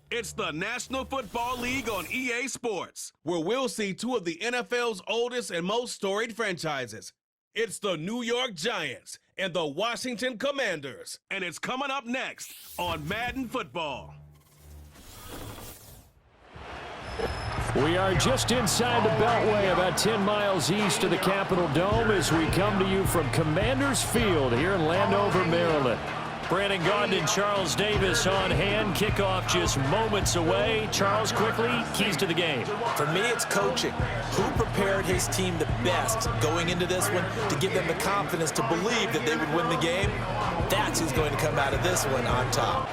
It's the National Football League on EA Sports, where we'll see two of the NFL's oldest and most storied franchises. It's the New York Giants and the Washington Commanders, and it's coming up next on Madden Football. We are just inside the Beltway, about 10 miles east of the Capitol Dome, as we come to you from Commanders Field here in Landover, Maryland. Brandon Gaudin and Charles Davis on hand. Kickoff just moments away. Charles, quickly, keys to the game. For me, it's coaching. Who prepared his team the best going into this one to give them the confidence to believe that they would win the game? That's who's going to come out of this one on top.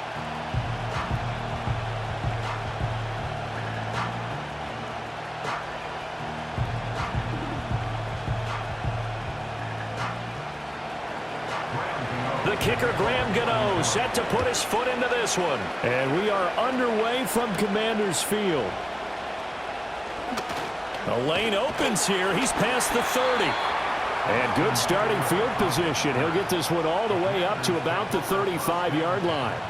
The kicker, Graham Gano, set to put his foot into this one. And we are underway from Commanders Field. The lane opens here. He's past the 30. And good starting field position. He'll get this one all the way up to about the 35-yard line.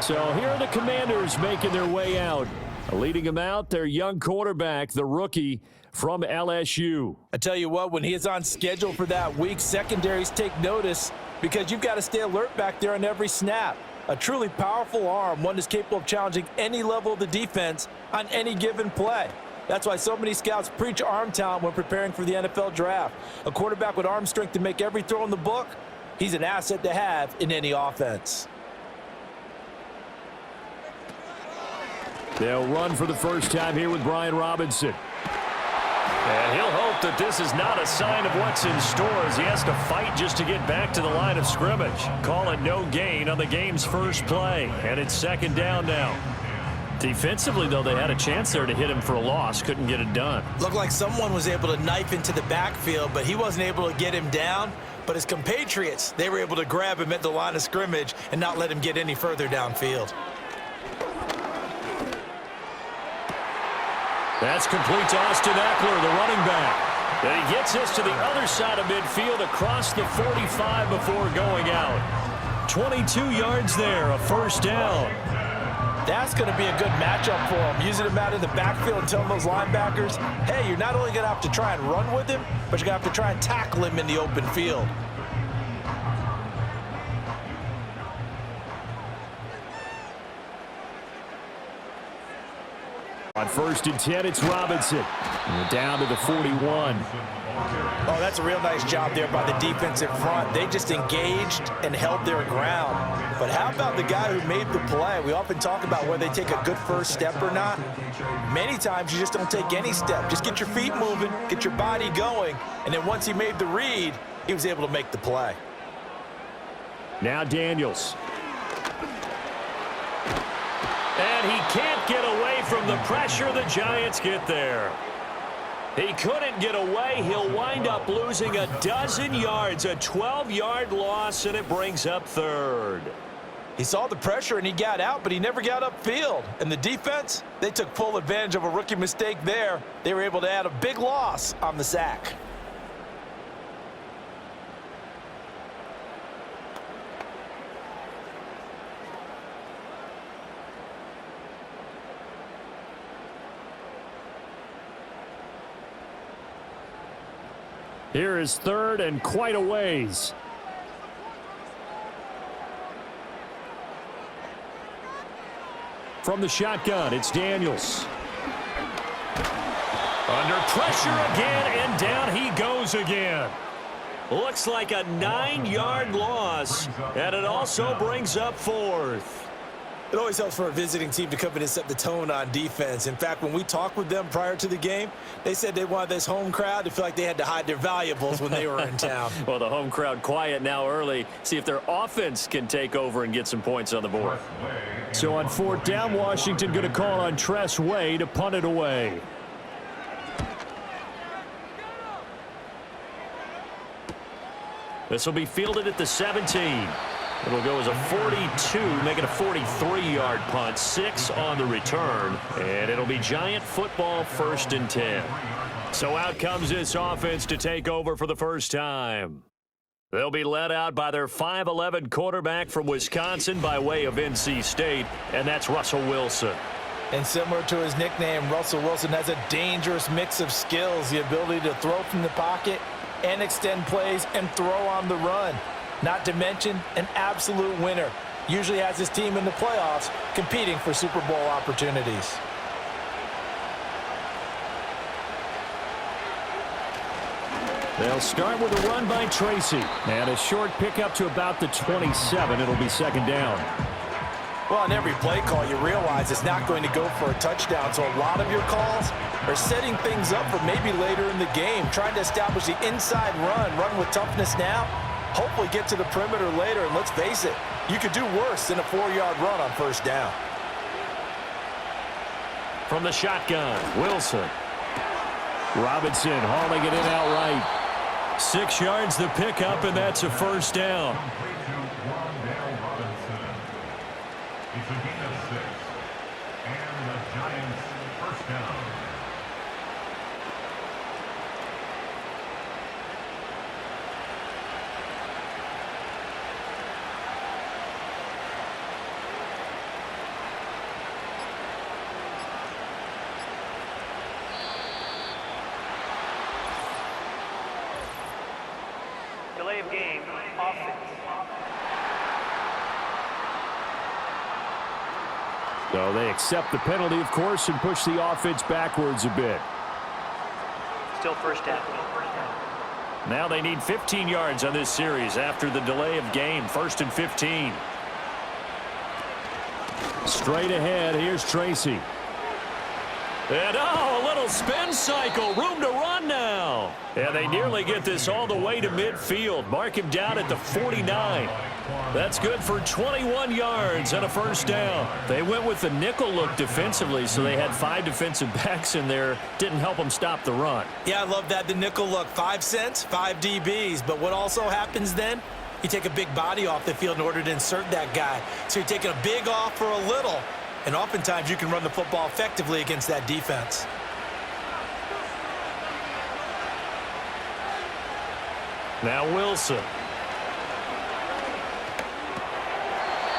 So here are the Commanders making their way out. Leading them out, their young quarterback, the rookie from LSU. I tell you what, when he is on schedule for that week, secondaries take notice, because you've got to stay alert back there on every snap. A truly powerful arm, one that's capable of challenging any level of the defense on any given play. That's why so many scouts preach arm talent when preparing for the NFL draft. A quarterback with arm strength to make every throw in the book, he's an asset to have in any offense. They'll run for the first time here with Brian Robinson. And he'll hope that this is not a sign of what's in store, as he has to fight just to get back to the line of scrimmage. Call it no gain on the game's first play, and it's second down now. Defensively, though, they had a chance there to hit him for a loss. Couldn't get it done. Looked like someone was able to knife into the backfield, but he wasn't able to get him down. But his compatriots, they were able to grab him at the line of scrimmage and not let him get any further downfield. That's complete to Austin Eckler, the running back. And he gets us to the other side of midfield across the 45 before going out. 22 yards there, a first down. That's going to be a good matchup for him, using him out in the backfield and telling those linebackers, hey, you're not only going to have to try and run with him, but you're going to have to try and tackle him in the open field. On 1st and 10, it's Robinson. And down to the 41. Oh, that's a real nice job there by the defensive front. They just engaged and held their ground. But how about the guy who made the play? We often talk about whether they take a good first step or not. Many times you just don't take any step. Just get your feet moving, get your body going, and then once he made the read, he was able to make the play. Now Daniels. And he can't get away from the pressure. The Giants get there. He couldn't get away. He'll wind up losing a dozen yards, a 12-yard loss, and it brings up third. He saw the pressure and he got out, but he never got upfield. And the defense, they took full advantage of a rookie mistake there. They were able to add a big loss on the sack. Here is third and quite a ways. From the shotgun, it's Daniels. Under pressure again, and down he goes again. Looks like a 9-yard loss, and it also brings up fourth. It always helps for a visiting team to come in and set the tone on defense. In fact, when we talked with them prior to the game, they said they wanted this home crowd to feel like they had to hide their valuables when they were in town. Well, the home crowd quiet now early. See if their offense can take over and get some points on the board. So on 4th down, Washington going to call on Tress Way to punt it away. This will be fielded at the 17. It'll go as a 42, make it a 43-yard punt, 6 on the return, and it'll be Giant football 1st and 10. So out comes this offense to take over for the first time. They'll be led out by their 5'11" quarterback from Wisconsin by way of NC State, and that's Russell Wilson. And similar to his nickname, Russell Wilson has a dangerous mix of skills, the ability to throw from the pocket and extend plays and throw on the run. Not to mention an absolute winner. Usually has his team in the playoffs competing for Super Bowl opportunities. They'll start with a run by Tracy. And a short pickup to about the 27. It'll be second down. Well, on every play call, you realize it's not going to go for a touchdown. So a lot of your calls are setting things up for maybe later in the game, trying to establish the inside run with toughness now, hopefully get to the perimeter later. And let's face it, you could do worse than a 4-yard run on first down. From the shotgun, Wilson. Robinson hauling it in outright. 6 yards the pickup, and that's a first down. Delay of game, offense. So they accept the penalty, of course, and push the offense backwards a bit. Still first down. Now they need 15 yards on this series after the delay of game. 1st and 15. Straight ahead, here's Tracy. And a little spin cycle. Room to run now. And they nearly get this all the way to midfield. Mark him down at the 49. That's good for 21 yards and a first down. They went with the nickel look defensively, so they had 5 defensive backs in there. Didn't help them stop the run. Yeah, I love that, the nickel look. 5 cents, 5 DBs. But what also happens then? You take a big body off the field in order to insert that guy. So you're taking a big off for a little. And oftentimes you can run the football effectively against that defense. Now Wilson.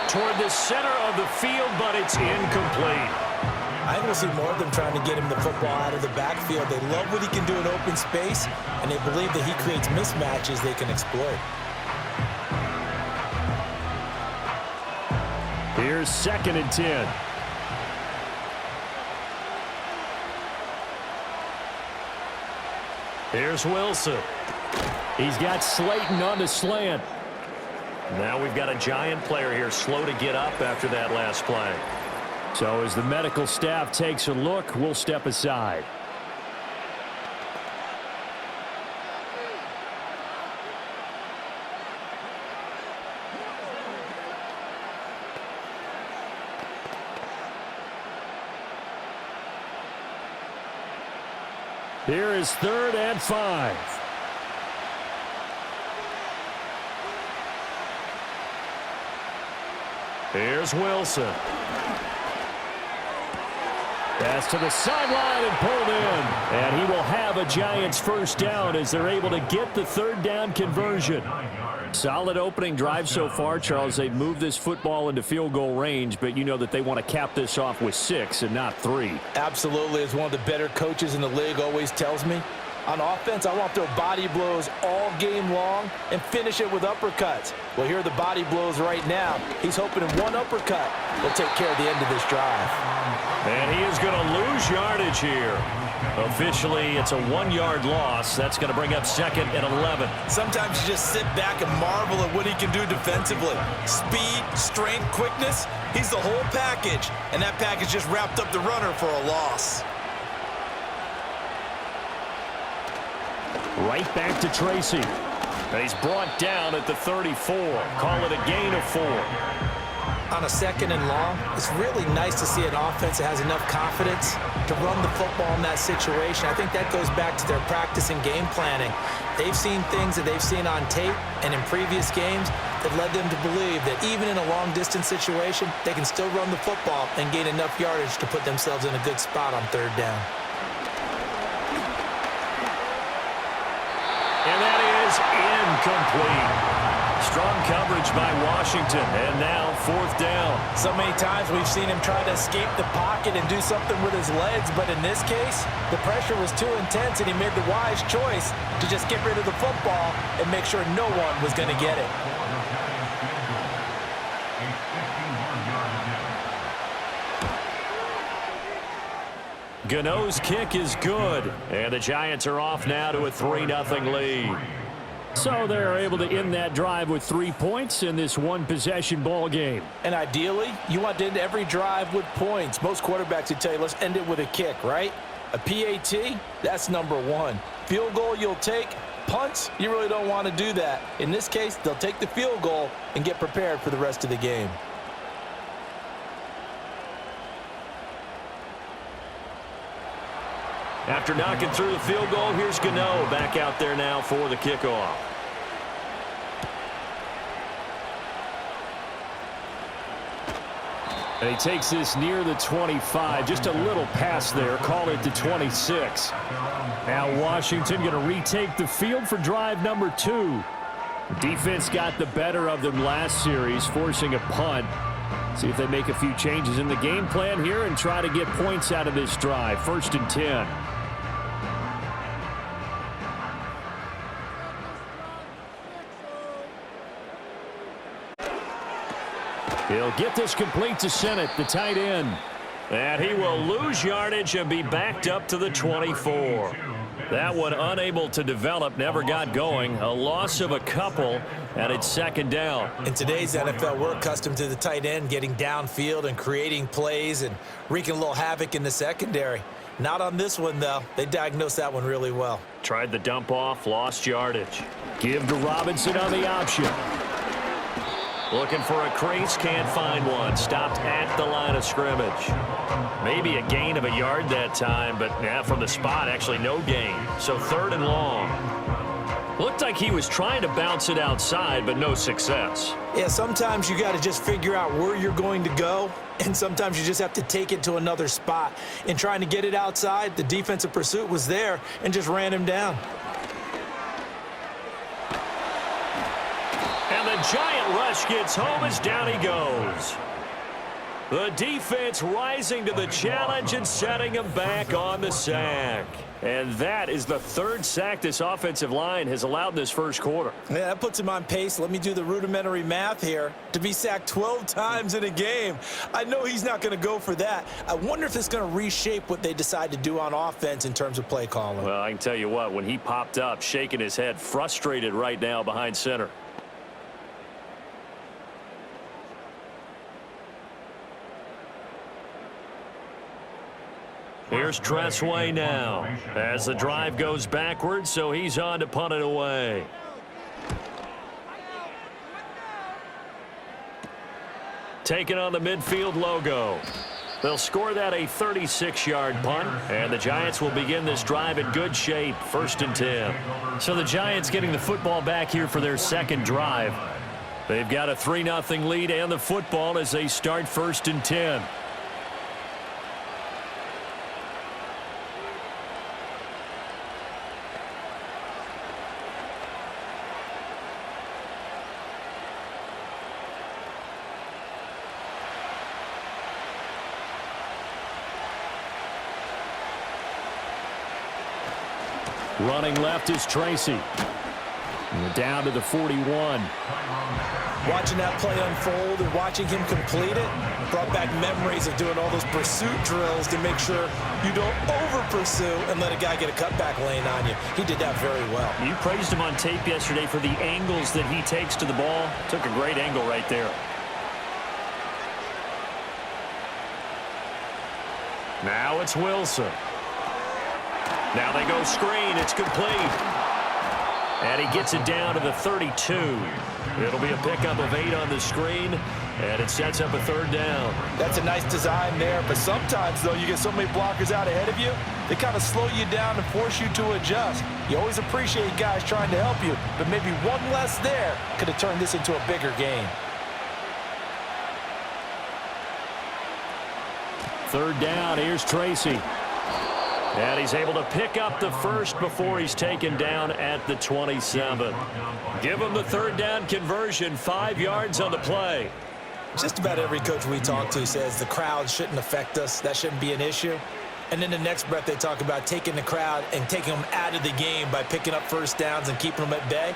Toward the center of the field, but it's incomplete. I think we'll see more of them trying to get him the football out of the backfield. They love what he can do in open space, and they believe that he creates mismatches they can exploit. Here's 2nd and 10. Here's Wilson. He's got Slayton on the slant. Now we've got a giant player here slow to get up after that last play. So as the medical staff takes a look, we'll step aside. Here is 3rd and 5. Here's Wilson. Pass to the sideline and pulled in. And he will have a Giants first down as they're able to get the 3rd down conversion. Solid opening drive so far, Charles. They've moved this football into field goal range, but you know that they want to cap this off with 6 and not 3. Absolutely. As one of the better coaches in the league always tells me, on offense, I want to throw body blows all game long and finish it with uppercuts. Well, here are the body blows right now. He's hoping in one uppercut will take care of the end of this drive. And he is going to lose yardage here. Officially, it's a 1-yard loss. That's going to bring up 2nd and 11. Sometimes you just sit back and marvel at what he can do defensively. Speed, strength, quickness, he's the whole package. And that package just wrapped up the runner for a loss. Right back to Tracy. He's brought down at the 34. Call it a gain of 4. On a 2nd and long, it's really nice to see an offense that has enough confidence to run the football in that situation. I think that goes back to their practice and game planning. They've seen things that they've seen on tape and in previous games that led them to believe that even in a long-distance situation, they can still run the football and gain enough yardage to put themselves in a good spot on 3rd down. And that is is incomplete. Strong coverage by Washington, and now 4th down. So many times we've seen him try to escape the pocket and do something with his legs, but in this case, the pressure was too intense, and he made the wise choice to just get rid of the football and make sure no one was going to get it. Gano's kick is good, and the Giants are off now to a 3-0 lead. So they're able to end that drive with 3 points in this one-possession ball game. And ideally, you want to end every drive with points. Most quarterbacks would tell you, let's end it with a kick, right? A PAT, that's number 1. Field goal you'll take. Punts, you really don't want to do that. In this case, they'll take the field goal and get prepared for the rest of the game. After knocking through the field goal, here's Gano back out there now for the kickoff. And he takes this near the 25. Just a little pass there. Call it the 26. Now Washington going to retake the field for drive number 2. The defense got the better of them last series, forcing a punt. See if they make a few changes in the game plan here and try to get points out of this drive. 1st and 10. He'll get this complete to Sennett, the tight end. And he will lose yardage and be backed up to the 24. That one unable to develop, never got going. A loss of a couple, and it's 2nd down. In today's NFL, we're accustomed to the tight end getting downfield and creating plays and wreaking a little havoc in the secondary. Not on this one, though. They diagnosed that one really well. Tried the dump off, lost yardage. Give to Robinson on the option. Looking for a crease, can't find one. Stopped at the line of scrimmage. Maybe a gain of a yard that time, but yeah, from the spot, actually no gain. So 3rd and long. Looked like he was trying to bounce it outside, but no success. Yeah, sometimes you got to just figure out where you're going to go, and sometimes you just have to take it to another spot. In trying to get it outside, the defensive pursuit was there and just ran him down. And the giant rush gets home as down he goes. The defense rising to the challenge and setting him back on the sack. And that is the 3rd sack this offensive line has allowed this first quarter. Yeah, that puts him on pace. Let me do the rudimentary math here. To be sacked 12 times in a game, I know he's not going to go for that. I wonder if it's going to reshape what they decide to do on offense in terms of play calling. Well, I can tell you what, when he popped up, shaking his head, frustrated right now behind center. Here's Tressway now as the drive goes backwards, so he's on to punt it away. Taking on the midfield logo. They'll score that a 36-yard punt, and the Giants will begin this drive in good shape, 1st and 10. So the Giants getting the football back here for their 2nd drive. They've got a 3-0 lead and the football as they start 1st and 10. Running left is Tracy. And we're down to the 41. Watching that play unfold and watching him complete it brought back memories of doing all those pursuit drills to make sure you don't over-pursue and let a guy get a cutback lane on you. He did that very well. You praised him on tape yesterday for the angles that he takes to the ball. Took a great angle right there. Now it's Wilson. Now they go screen. It's complete. And he gets it down to the 32. It'll be a pickup of 8 on the screen, and it sets up a 3rd down. That's a nice design there, but sometimes, though, you get so many blockers out ahead of you, they kind of slow you down and force you to adjust. You always appreciate guys trying to help you, but maybe one less there could have turned this into a bigger game. 3rd down. Here's Tracy. And he's able to pick up the first before he's taken down at the 27. Give him the third down conversion, 5 yards on the play. Just about every coach we talk to says the crowd shouldn't affect us. That shouldn't be an issue. And then the next breath they talk about taking the crowd and taking them out of the game by picking up first downs and keeping them at bay.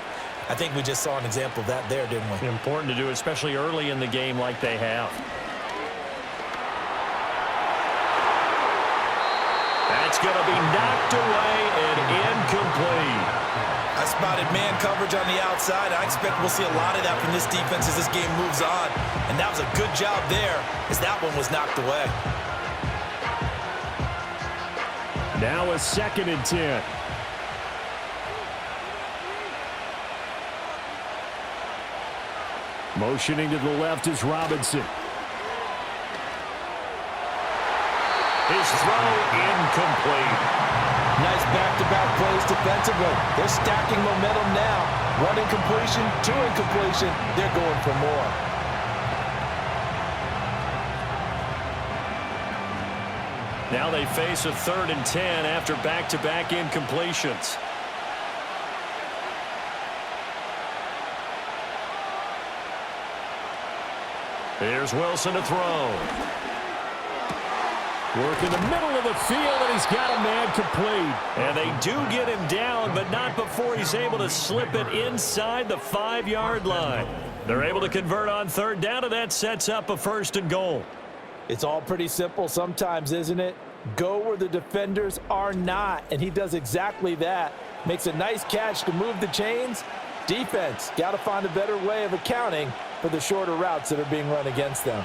I think we just saw an example of that there, didn't we? Important to do, especially early in the game like they have. That's going to be knocked away and incomplete. I spotted man coverage on the outside. I expect we'll see a lot of that from this defense as this game moves on. And that was a good job there as that one was knocked away. Now a 2nd and 10. Motioning to the left is Robinson. His throw incomplete. Nice back-to-back plays defensively. They're stacking momentum now. 1 incompletion, 2 incompletion. They're going for more. Now they face a 3rd and 10 after back-to-back incompletions. Here's Wilson to throw. Work in the middle of the field, and he's got a man complete. And they do get him down, but not before he's able to slip it inside the 5-yard line. They're able to convert on 3rd down, and that sets up a 1st and goal. It's all pretty simple sometimes, isn't it? Go where the defenders are not, and he does exactly that. Makes a nice catch to move the chains. Defense, got to find a better way of accounting for the shorter routes that are being run against them.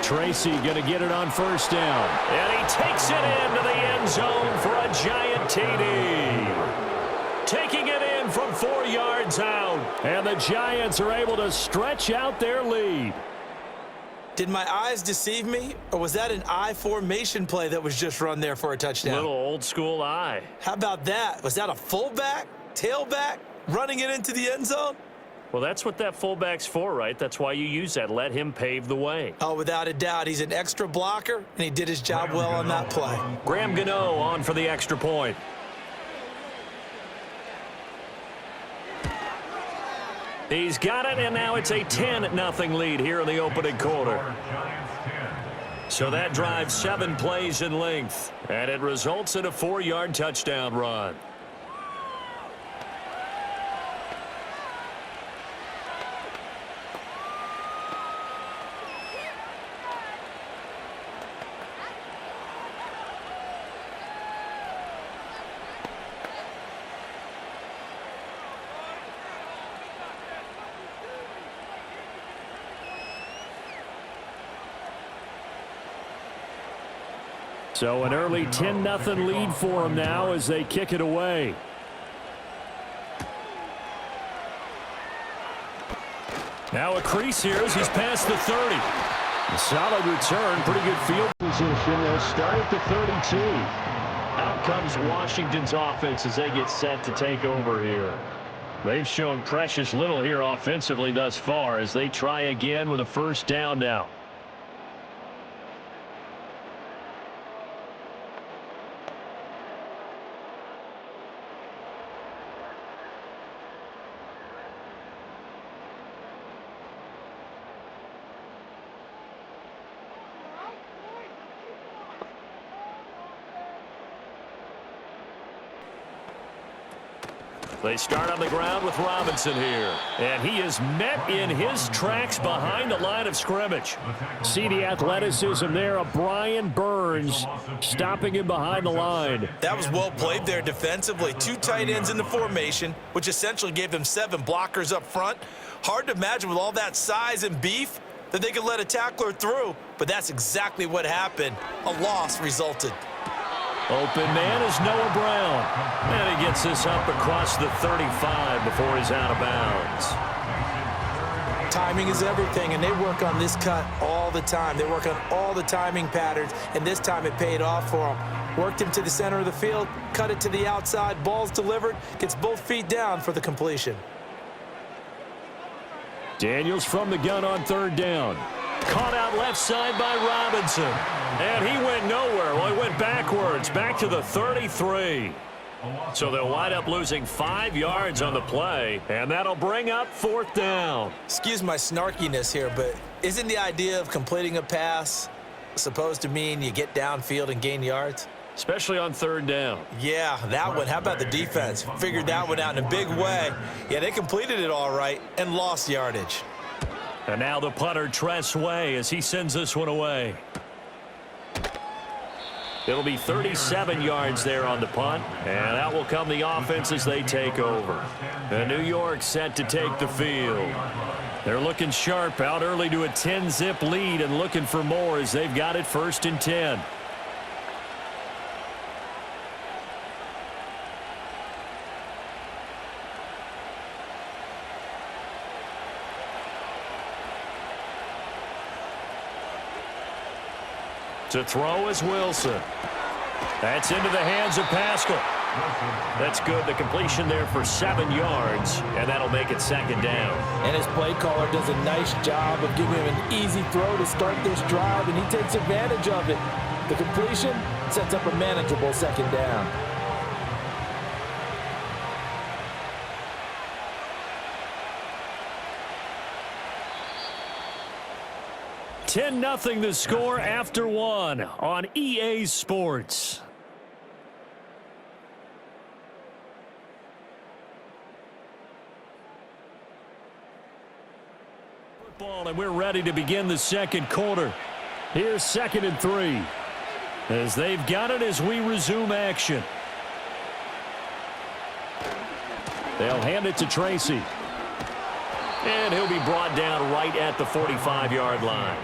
Tracy going to get it on 1st down. And he takes it into the end zone for a giant TD. Taking it in from 4 yards out. And the Giants are able to stretch out their lead. Did my eyes deceive me, or was that an I formation play that was just run there for a touchdown? Little old school eye. How about that? Was that a fullback, tailback, running it into the end zone? Well, that's what that fullback's for, right? That's why you use that. Let him pave the way. Oh, without a doubt. He's an extra blocker, and he did his job well on that play. Graham Gano on for the extra point. He's got it, and now it's a 10-0 lead here in the opening quarter. So that drives 7 plays in length, and it results in a 4-yard touchdown run. So an early 10-0 lead for them now as they kick it away. Now a crease here as he's past the 30. A solid return, pretty good field position. They'll start at the 32. Out comes Washington's offense as they get set to take over here. They've shown precious little here offensively thus far as they try again with a 1st down now. They start on the ground with Robinson here. And he is met in his tracks behind the line of scrimmage. See the athleticism there of Brian Burns stopping him behind the line. That was well played there defensively. 2 tight ends in the formation, which essentially gave them 7 blockers up front. Hard to imagine with all that size and beef that they could let a tackler through, but that's exactly what happened. A loss resulted. Open man is Noah Brown. And he gets this up across the 35 before he's out of bounds. Timing is everything, and they work on this cut all the time. They work on all the timing patterns, and this time it paid off for them. Worked him to the center of the field, cut it to the outside, ball's delivered, gets both feet down for the completion. Daniels from the gun on 3rd down. Caught out left side by Robinson. And he went nowhere. Well, he went backwards, back to the 33. So they'll wind up losing 5 yards on the play, and that'll bring up 4th down. Excuse my snarkiness here, but isn't the idea of completing a pass supposed to mean you get downfield and gain yards? Especially on 3rd down. Yeah, that one. How about the defense? Figured that one out in a big way. Yeah, they completed it all right and lost yardage. And now the punter, Tress Way, as he sends this one away. It'll be 37 yards there on the punt, and out will come the offense as they take over. And New York set to take the field. They're looking sharp, out early to a 10-zip lead and looking for more as they've got it 1st and 10. To throw is Wilson. That's into the hands of Pascal. That's good. The completion there for 7 yards, and that'll make it 2nd down. And his play caller does a nice job of giving him an easy throw to start this drive, and he takes advantage of it. The completion sets up a manageable 2nd down. $10-0 the score after 1 on EA Sports. Football, and we're ready to begin the 2nd quarter. Here's 2nd and 3 as they've got it as we resume action. They'll hand it to Tracy. And he'll be brought down right at the 45-yard line.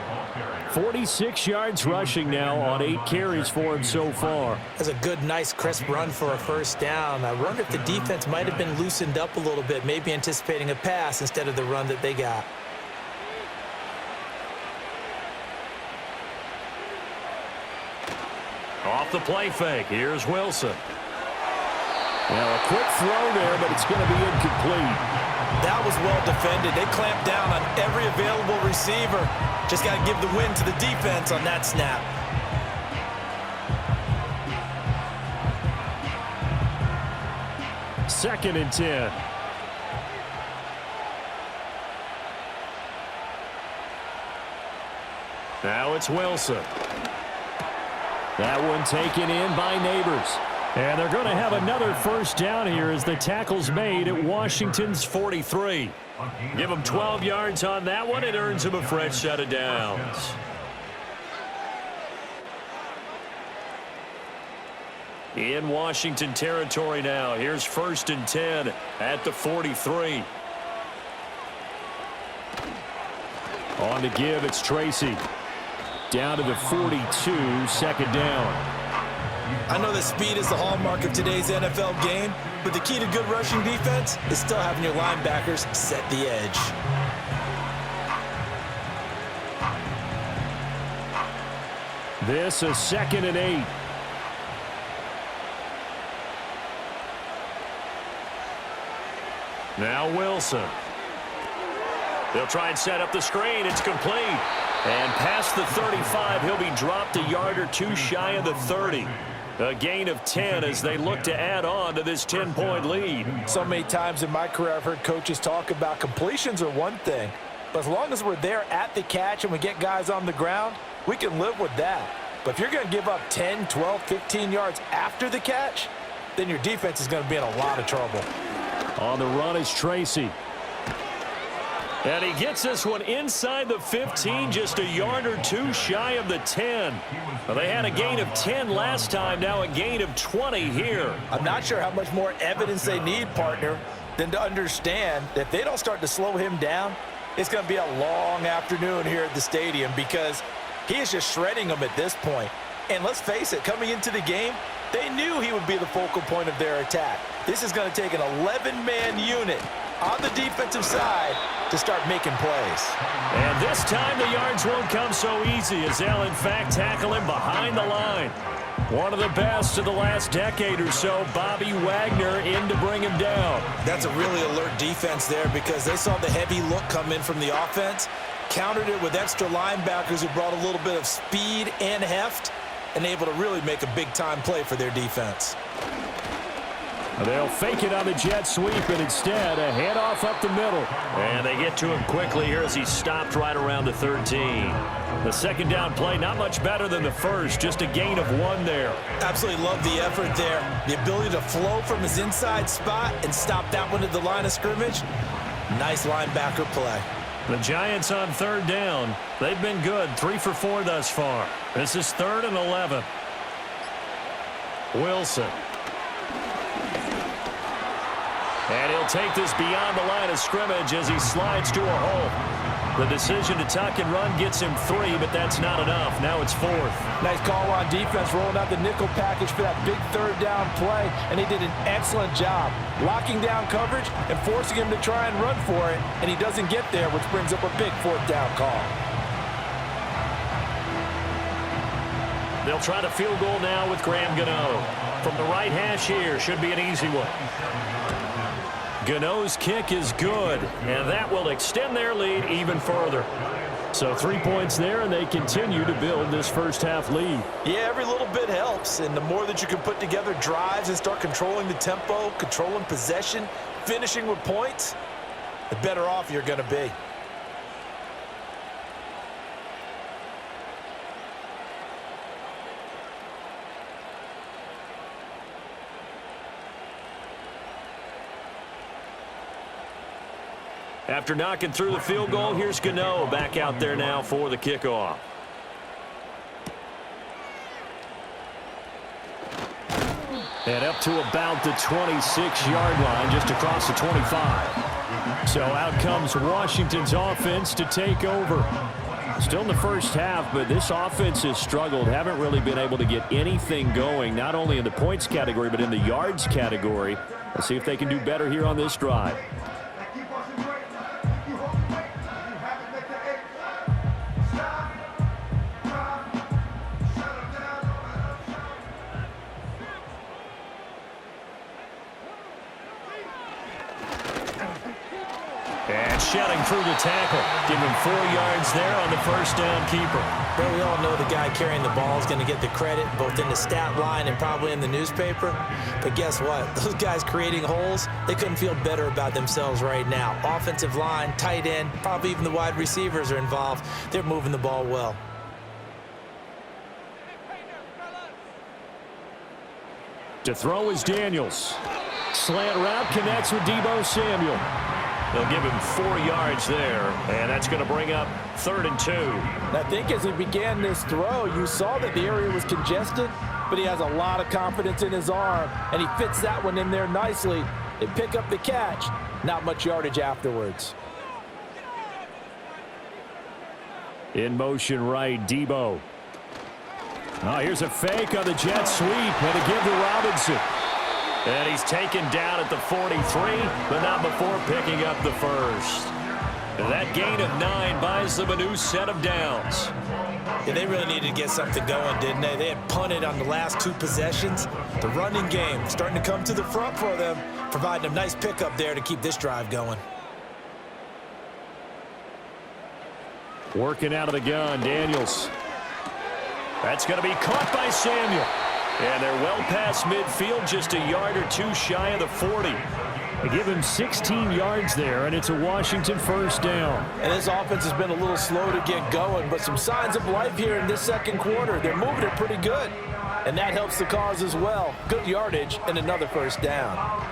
46 yards rushing now on 8 carries for him so far. That's a good, nice, crisp run for a 1st down. I wonder if the defense might have been loosened up a little bit, maybe anticipating a pass instead of the run that they got. Off the play fake, here's Wilson. Well, a quick throw there, but it's going to be incomplete. That was well defended. They clamped down on every available receiver. Just got to give the win to the defense on that snap. Second and 10. Now it's Wilson. That one taken in by Neighbors. And they're going to have another 1st down here as the tackle's made at Washington's 43. Give them 12 yards on that one. It earns them a fresh set of downs. In Washington territory now. Here's 1st and 10 at the 43. On to give, it's Tracy. Down to the 42, 2nd down. I know that speed is the hallmark of today's NFL game, but the key to good rushing defense is still having your linebackers set the edge. This is 2nd and 8. Now Wilson. They'll try and set up the screen. It's complete. And past the 35, he'll be dropped a yard or 2 shy of the 30. A gain of 10 as they look to add on to this 10-point lead. So many times in my career I've heard coaches talk about completions are one thing, but as long as we're there at the catch and we get guys on the ground, we can live with that. But if you're going to give up 10, 12, 15 yards after the catch, then your defense is going to be in a lot of trouble. On the run is Tracy. And he gets this one inside the 15, just a yard or 2 shy of the 10. Well, they had a gain of 10 last time, now a gain of 20 here. I'm not sure how much more evidence they need, partner, than to understand that if they don't start to slow him down, it's going to be a long afternoon here at the stadium because he is just shredding them at this point. And let's face it, coming into the game, they knew he would be the focal point of their attack. This is going to take an 11-man unit on the defensive side to start making plays. And this time the yards won't come so easy as they'll in fact tackle him behind the line. One of the best of the last decade or so, Bobby Wagner in to bring him down. That's a really alert defense there because they saw the heavy look come in from the offense, countered it with extra linebackers who brought a little bit of speed and heft and able to really make a big-time play for their defense. They'll fake it on the jet sweep, and instead a handoff up the middle. And they get to him quickly here as he stopped right around the 13. The second down play, not much better than the first, just a gain of 1 there. Absolutely love the effort there. The ability to flow from his inside spot and stop that one at the line of scrimmage. Nice linebacker play. The Giants on third down. They've been good, 3 for 4 thus far. This is 3rd and 11. Wilson. And he'll take this beyond the line of scrimmage as he slides to a hole. The decision to tuck and run gets him 3, but that's not enough. Now it's 4th. Nice call on defense, rolling out the nickel package for that big third down play, and he did an excellent job locking down coverage and forcing him to try and run for it, and he doesn't get there, which brings up a big 4th down call. They'll try the field goal now with Graham Gano. From the right hash here, should be an easy one. Gano's kick is good, and that will extend their lead even further. So 3 points there, and they continue to build this first half lead. Yeah, every little bit helps, and the more that you can put together drives and start controlling the tempo, controlling possession, finishing with points, the better off you're going to be. After knocking through the field goal, here's Gano back out there now for the kickoff. And up to about the 26-yard line, just across the 25. So out comes Washington's offense to take over. Still in the first half, but this offense has struggled. Haven't really been able to get anything going, not only in the points category, but in the yards category. Let's see if they can do better here on this drive. Shedding through the tackle. Give him 4 yards there on the first down keeper. Well, we all know the guy carrying the ball is going to get the credit, both in the stat line and probably in the newspaper. But guess what? Those guys creating holes, they couldn't feel better about themselves right now. Offensive line, tight end, probably even the wide receivers are involved. They're moving the ball well. To throw is Daniels. Slant route connects with Deebo Samuel. They'll give him 4 yards there, and that's going to bring up 3rd and 2. I think as he began this throw, you saw that the area was congested, but he has a lot of confidence in his arm, and he fits that one in there nicely. They pick up the catch. Not much yardage afterwards. In motion right, Deebo. Oh, here's a fake on the jet sweep, and a give to Robinson. And he's taken down at the 43, but not before picking up the first. And that gain of 9 buys them a new set of downs. Yeah, they really needed to get something going, didn't they? They had punted on the last 2 possessions. The running game starting to come to the front for them, providing a nice pickup there to keep this drive going. Working out of the gun, Daniels. That's going to be caught by Samuel. And they're well past midfield, just a yard or 2 shy of the 40. They give him 16 yards there, and it's a Washington first down. And this offense has been a little slow to get going, but some signs of life here in this second quarter. They're moving it pretty good, and that helps the cause as well. Good yardage and another first down.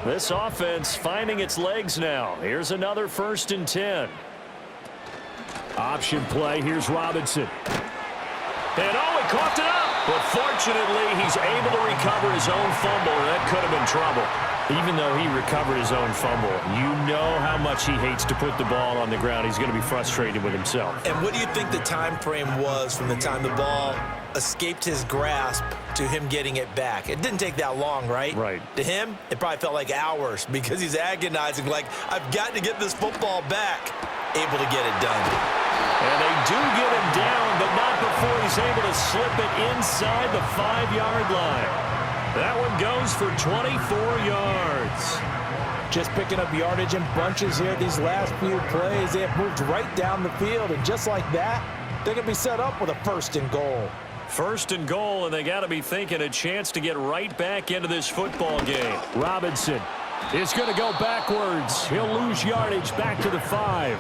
This offense finding its legs now. Here's another 1st and 10. Option play. Here's Robinson. And he coughed it up. But fortunately, he's able to recover his own fumble. That could have been trouble. Even though he recovered his own fumble, you know how much he hates to put the ball on the ground. He's going to be frustrated with himself. And what do you think the time frame was from the time the ball escaped his grasp to him getting it back? It didn't take that long, right? Right. To him, it probably felt like hours because he's agonizing, like, I've got to get this football back. Able to get it done. And they do get him down, but not before he's able to slip it inside the 5-yard line. That one goes for 24 yards. just picking up yardage in bunches here these last few plays. They have moved right down the field, and just like that, they're going to be set up with a 1st and goal. 1st and goal, and they got to be thinking a chance to get right back into this football game. Robinson is going to go backwards. He'll lose yardage back to the 5.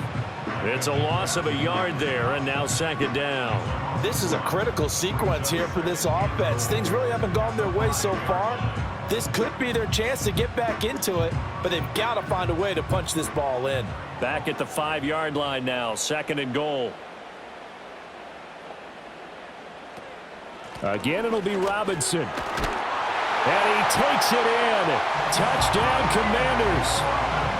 It's a loss of a yard there, and now 2nd down. This is a critical sequence here for this offense. Things really haven't gone their way so far. This could be their chance to get back into it, but they've got to find a way to punch this ball in. Back at the 5-yard line now, 2nd and goal. Again, it'll be Robinson. And he takes it in. Touchdown, Commanders.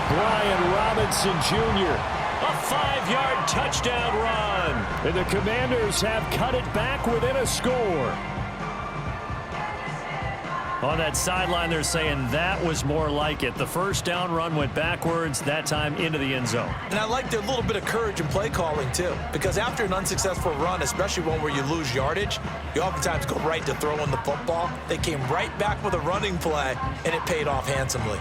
Brian Robinson Jr. A 5-yard touchdown run. And the Commanders have cut it back within a score. On that sideline, they're saying that was more like it. The 1st down run went backwards, that time into the end zone. And I like their little bit of courage in play calling, too. Because after an unsuccessful run, especially one where you lose yardage, you oftentimes go right to throwing the football. They came right back with a running play, and it paid off handsomely.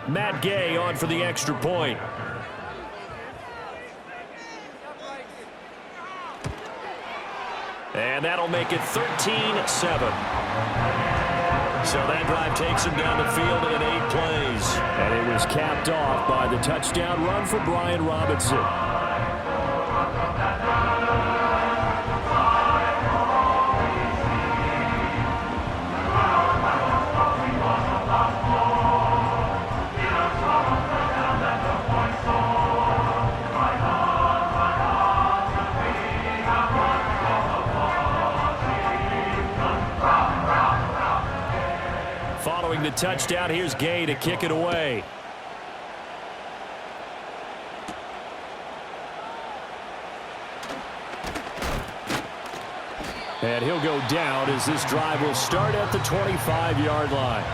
Matt Gay on for the extra point. And that'll make it 13-7. So that drive takes him down the field in 8 plays. And it was capped off by the touchdown run for Brian Robinson. Following the touchdown, here's Gay to kick it away. And he'll go down as this drive will start at the 25-yard line.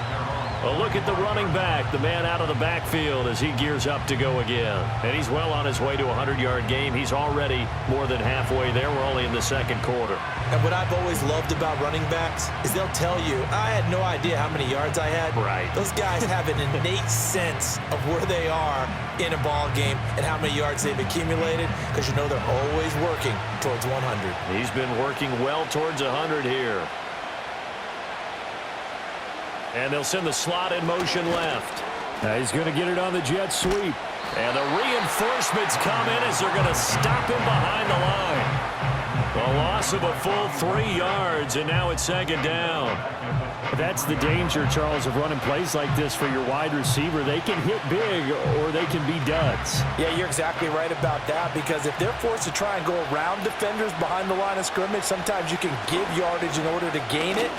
A look at the running back, the man out of the backfield as he gears up to go again. And he's well on his way to a 100-yard game. He's already more than halfway there. We're only in the 2nd quarter. And what I've always loved about running backs is they'll tell you, I had no idea how many yards I had. Right. Those guys have an innate sense of where they are in a ball game and how many yards they've accumulated, because you know they're always working towards 100. He's been working well towards 100 here. And they'll send the slot in motion left. Now he's going to get it on the jet sweep. And the reinforcements come in as they're going to stop him behind the line. A loss of a full 3 yards, and now it's 2nd down. That's the danger, Charles, of running plays like this for your wide receiver. They can hit big or they can be duds. Yeah, you're exactly right about that, because if they're forced to try and go around defenders behind the line of scrimmage, sometimes you can give yardage in order to gain it.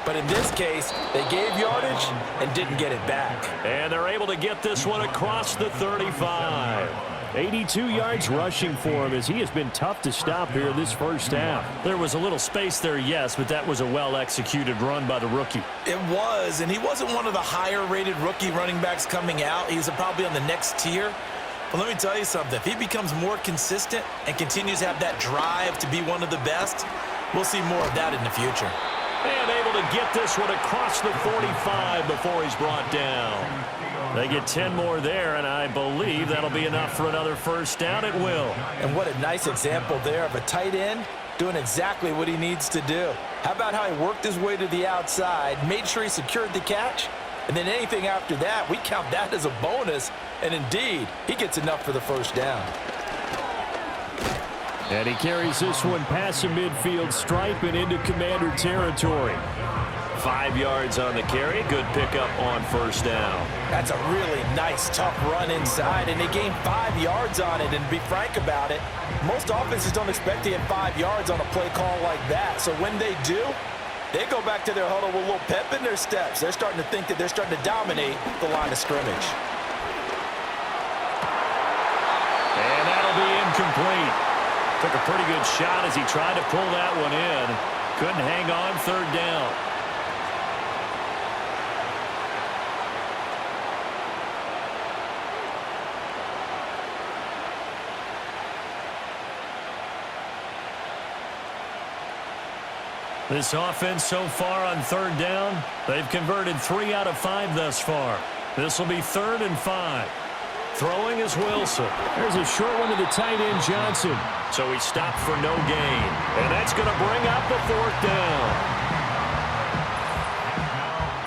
But in this case, they gave yardage and didn't get it back. And they're able to get this one across the 35. 82 yards rushing for him as he has been tough to stop here this 1st half. There was a little space there, yes, but that was a well-executed run by the rookie. It was, and he wasn't one of the higher-rated rookie running backs coming out. He's probably on the next tier. But let me tell you something. If he becomes more consistent and continues to have that drive to be one of the best, we'll see more of that in the future. And able to get this one across the 45 before he's brought down. They get 10 more there, and I believe that'll be enough for another 1st down. It will. And what a nice example there of a tight end doing exactly what he needs to do. How about how he worked his way to the outside, made sure he secured the catch, and then anything after that, we count that as a bonus. And indeed, he gets enough for the 1st down. And he carries this one past the midfield stripe and into Commander territory. 5 yards on the carry. Good pickup on 1st down. That's a really nice, tough run inside, and they gained 5 yards on it. And to be frank about it, most offenses don't expect to get 5 yards on a play call like that. So when they do, they go back to their huddle with a little pep in their steps. They're starting to think that they're starting to dominate the line of scrimmage. And that'll be incomplete. Took a pretty good shot as he tried to pull that one in. Couldn't hang on. 3rd down. This offense so far on third down, they've converted 3 out of 5 thus far. This will be 3rd and 5. Throwing is Wilson. There's a short one to the tight end, Johnson. So he stopped for no gain. And that's going to bring up a 4th down.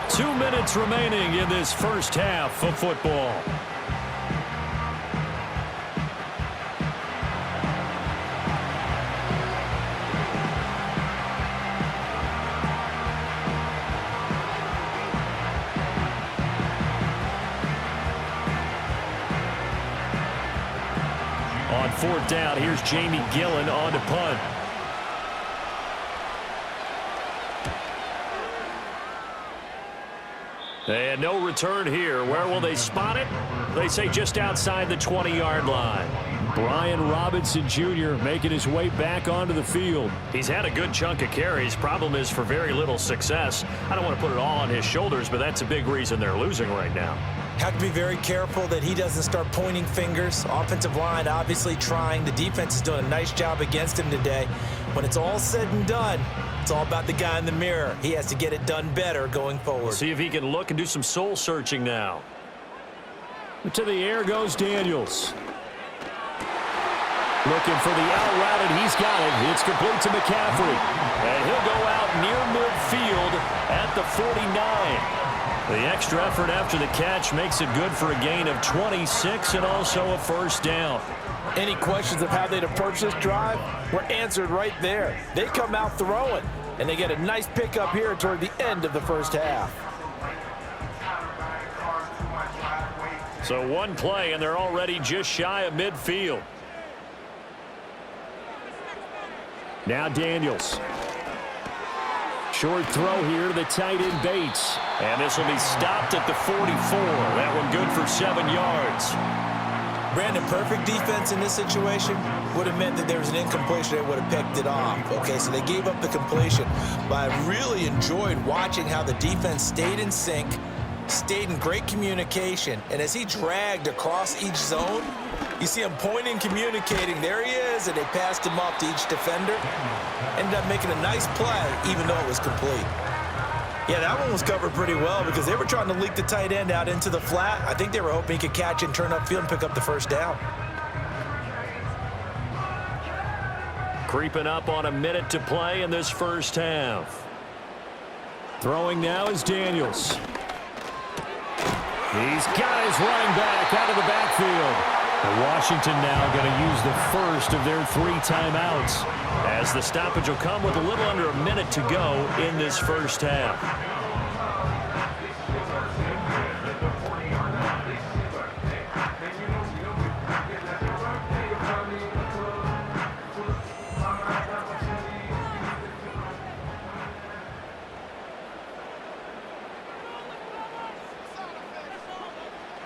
2 minutes remaining in this first half of football. On 4th down, here's Jamie Gillen on to punt. And no return here. Where will they spot it? They say just outside the 20-yard line. Brian Robinson Jr. making his way back onto the field. He's had a good chunk of carries. Problem is for very little success. I don't want to put it all on his shoulders, but that's a big reason they're losing right now. Have to be very careful that he doesn't start pointing fingers. Offensive line obviously trying. The defense is doing a nice job against him today. When it's all said and done, it's all about the guy in the mirror. He has to get it done better going forward. See if he can look and do some soul searching now. To the air goes Daniels. Looking for the out route, and he's got it. It's complete to McCaffrey. And he'll go out near midfield at the 49. The extra effort after the catch makes it good for a gain of 26 and also a 1st down. Any questions of how they'd approach this drive were answered right there. They come out throwing, and they get a nice pickup here toward the end of the first half. So one play, and they're already just shy of midfield. Now Daniels. Short throw here to the tight end Bates. And this will be stopped at the 44. That one good for 7 yards. Brandon, perfect defense in this situation would have meant that there was an incompletion that would have picked it off. Okay, so they gave up the completion. But I really enjoyed watching how the defense stayed in sync, stayed in great communication. And as he dragged across each zone, you see him pointing, communicating. There he is, and they passed him off to each defender. Ended up making a nice play, even though it was complete. Yeah, that one was covered pretty well because they were trying to leak the tight end out into the flat. I think they were hoping he could catch and turn upfield and pick up the 1st down. Creeping up on a minute to play in this first half. Throwing now is Daniels. He's got his running back out of the backfield. And Washington now going to use the first of their 3 timeouts, as the stoppage will come with a little under a minute to go in this first half.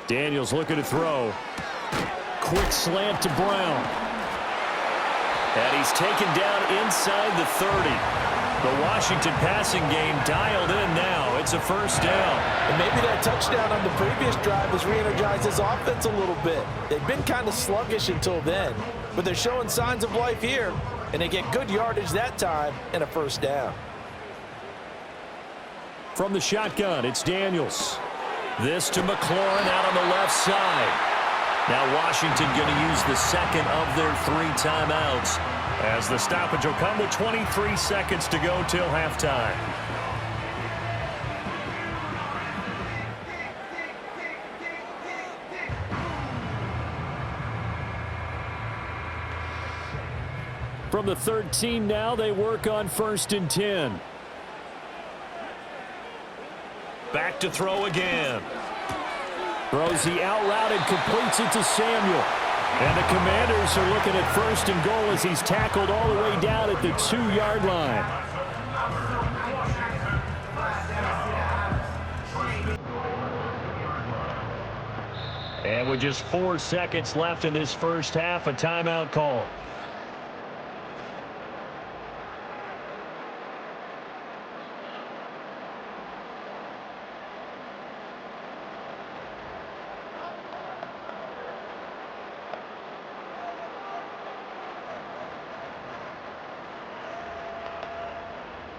Daniels looking to throw. Quick slant to Brown. And he's taken down inside the 30. The Washington passing game dialed in now. It's a 1st down. And maybe that touchdown on the previous drive has re-energized his offense a little bit. They've been kind of sluggish until then, but they're showing signs of life here, and they get good yardage that time and a 1st down. From the shotgun, it's Daniels. This to McLaurin out on the left side. Now Washington going to use the second of their 3 timeouts, as the stoppage will come with 23 seconds to go till halftime. From the 13 now, they work on 1st and 10. Back to throw again. Throws the out route and completes it to Samuel. And the Commanders are looking at 1st and goal as he's tackled all the way down at the 2-yard line. And with just 4 seconds left in this first half, a timeout call.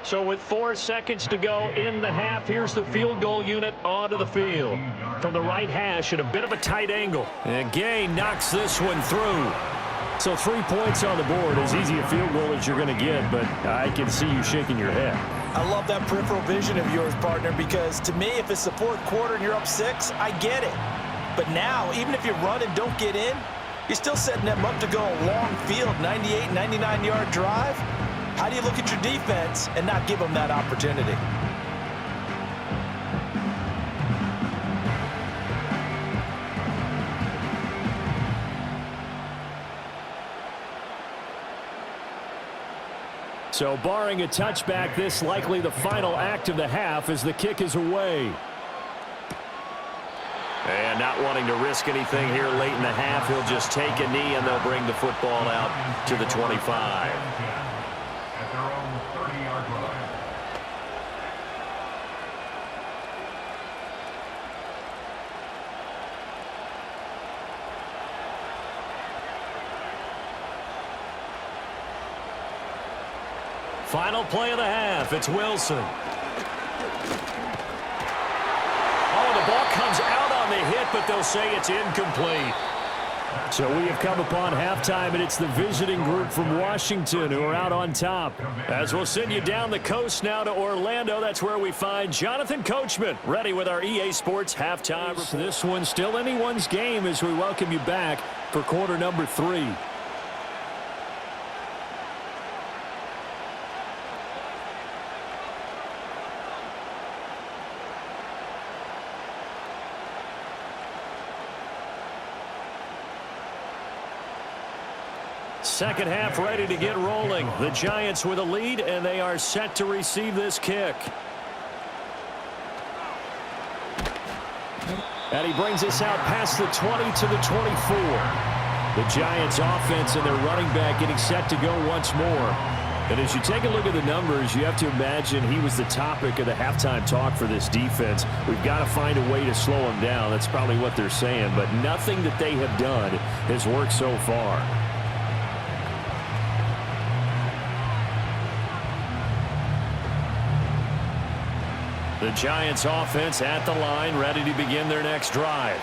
So with 4 seconds to go in the half, here's the field goal unit onto the field. From the right hash at a bit of a tight angle. And Gay knocks this one through. So 3 points on the board, as easy a field goal as you're going to get, but I can see you shaking your head. I love that peripheral vision of yours, partner, because to me, if it's the fourth quarter and you're up 6, I get it. But now, even if you run and don't get in, you're still setting them up to go a long field, 98, 99-yard drive. How do you look at your defense and not give them that opportunity? So barring a touchback, this likely the final act of the half as the kick is away. And not wanting to risk anything here late in the half, he'll just take a knee and they'll bring the football out to the 25. At their own 30-yard line. Final play of the half. It's Wilson. Oh, the ball comes out on the hit, but they'll say it's incomplete. So we have come upon halftime, and it's the visiting group from Washington who are out on top. As we'll send you down the coast now to Orlando, that's where we find Jonathan Coachman ready with our EA Sports halftime. This one's still anyone's game as we welcome you back for quarter number 3. Second half ready to get rolling. The Giants with a lead, and they are set to receive this kick. And he brings us out past the 20 to the 24. The Giants offense and their running back getting set to go once more. And as you take a look at the numbers, you have to imagine he was the topic of the halftime talk for this defense. We've got to find a way to slow him down. That's probably what they're saying. But nothing that they have done has worked so far. The Giants offense at the line, ready to begin their next drive.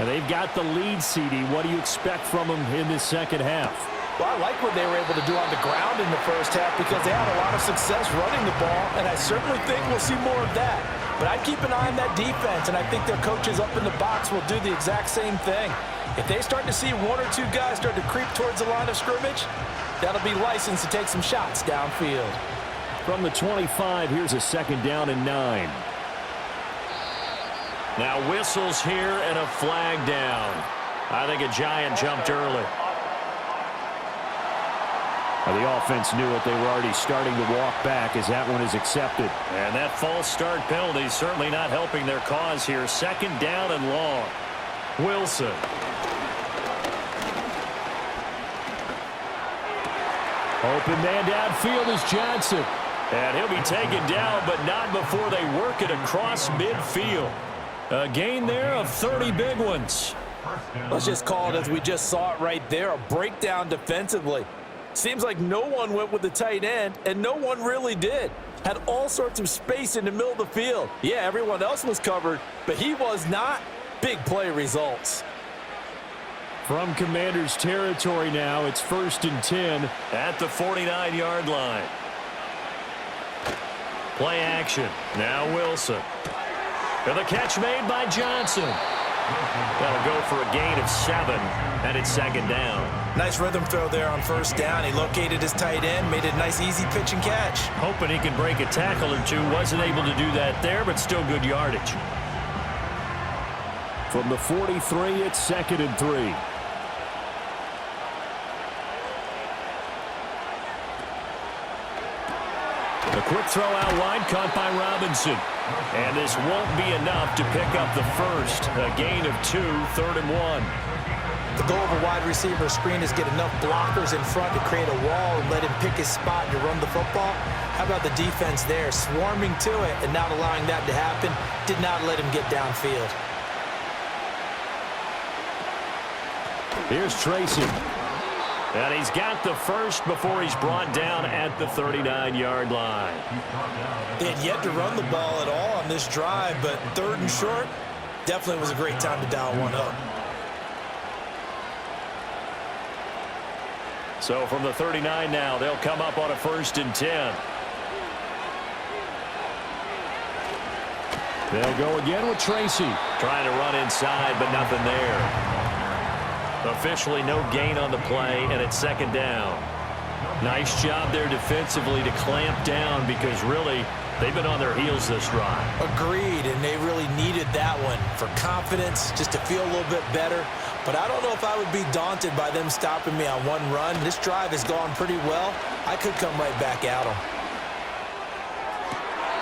And they've got the lead, CD. What do you expect from them in this second half? Well, I like what they were able to do on the ground in the first half because they had a lot of success running the ball, and I certainly think we'll see more of that. But I'd keep an eye on that defense, and I think their coaches up in the box will do the exact same thing. If they start to see 1 or 2 guys start to creep towards the line of scrimmage, that'll be licensed to take some shots downfield. From the 25, here's a second down and 9. Now whistles here and a flag down. I think a Giant jumped early. Now the offense knew it. They were already starting to walk back as that one is accepted. And that false start penalty is certainly not helping their cause here. Second down and long. Wilson. Open man downfield is Johnson. And he'll be taken down, but not before they work it across midfield. A gain there of 30 big ones. Let's just call it as we just saw it right there, a breakdown defensively. Seems like no one went with the tight end, and no one really did. Had all sorts of space in the middle of the field. Yeah, everyone else was covered, but he was not. Big play results. From Commanders territory now, it's 1st and 10 at the 49-yard line. Play action. Now Wilson. And the catch made by Johnson. That'll go for a gain of 7, and it's second down. Nice rhythm throw there on first down. He located his tight end, made it a nice easy pitch and catch. Hoping he can break a tackle or two. Wasn't able to do that there, but still good yardage. From the 43, it's 2nd and 3. A quick throw out wide, caught by Robinson. And this won't be enough to pick up the first. A gain of 2, 3rd and 1. The goal of a wide receiver screen is get enough blockers in front to create a wall and let him pick his spot to run the football. How about the defense there, swarming to it and not allowing that to happen? Did not let him get downfield. Here's Tracy. And he's got the first before he's brought down at the 39-yard line. They had yet to run the ball at all on this drive, but 3rd and short definitely was a great time to dial one up. So from the 39 now, they'll come up on a 1st and 10. They'll go again with Tracy. Trying to run inside, but nothing there. Officially no gain on the play, and it's 2nd down. Nice job there defensively to clamp down because really they've been on their heels this drive. Agreed, and they really needed that one for confidence, just to feel a little bit better. But I don't know if I would be daunted by them stopping me on one run. This drive has gone pretty well. I could come right back at them.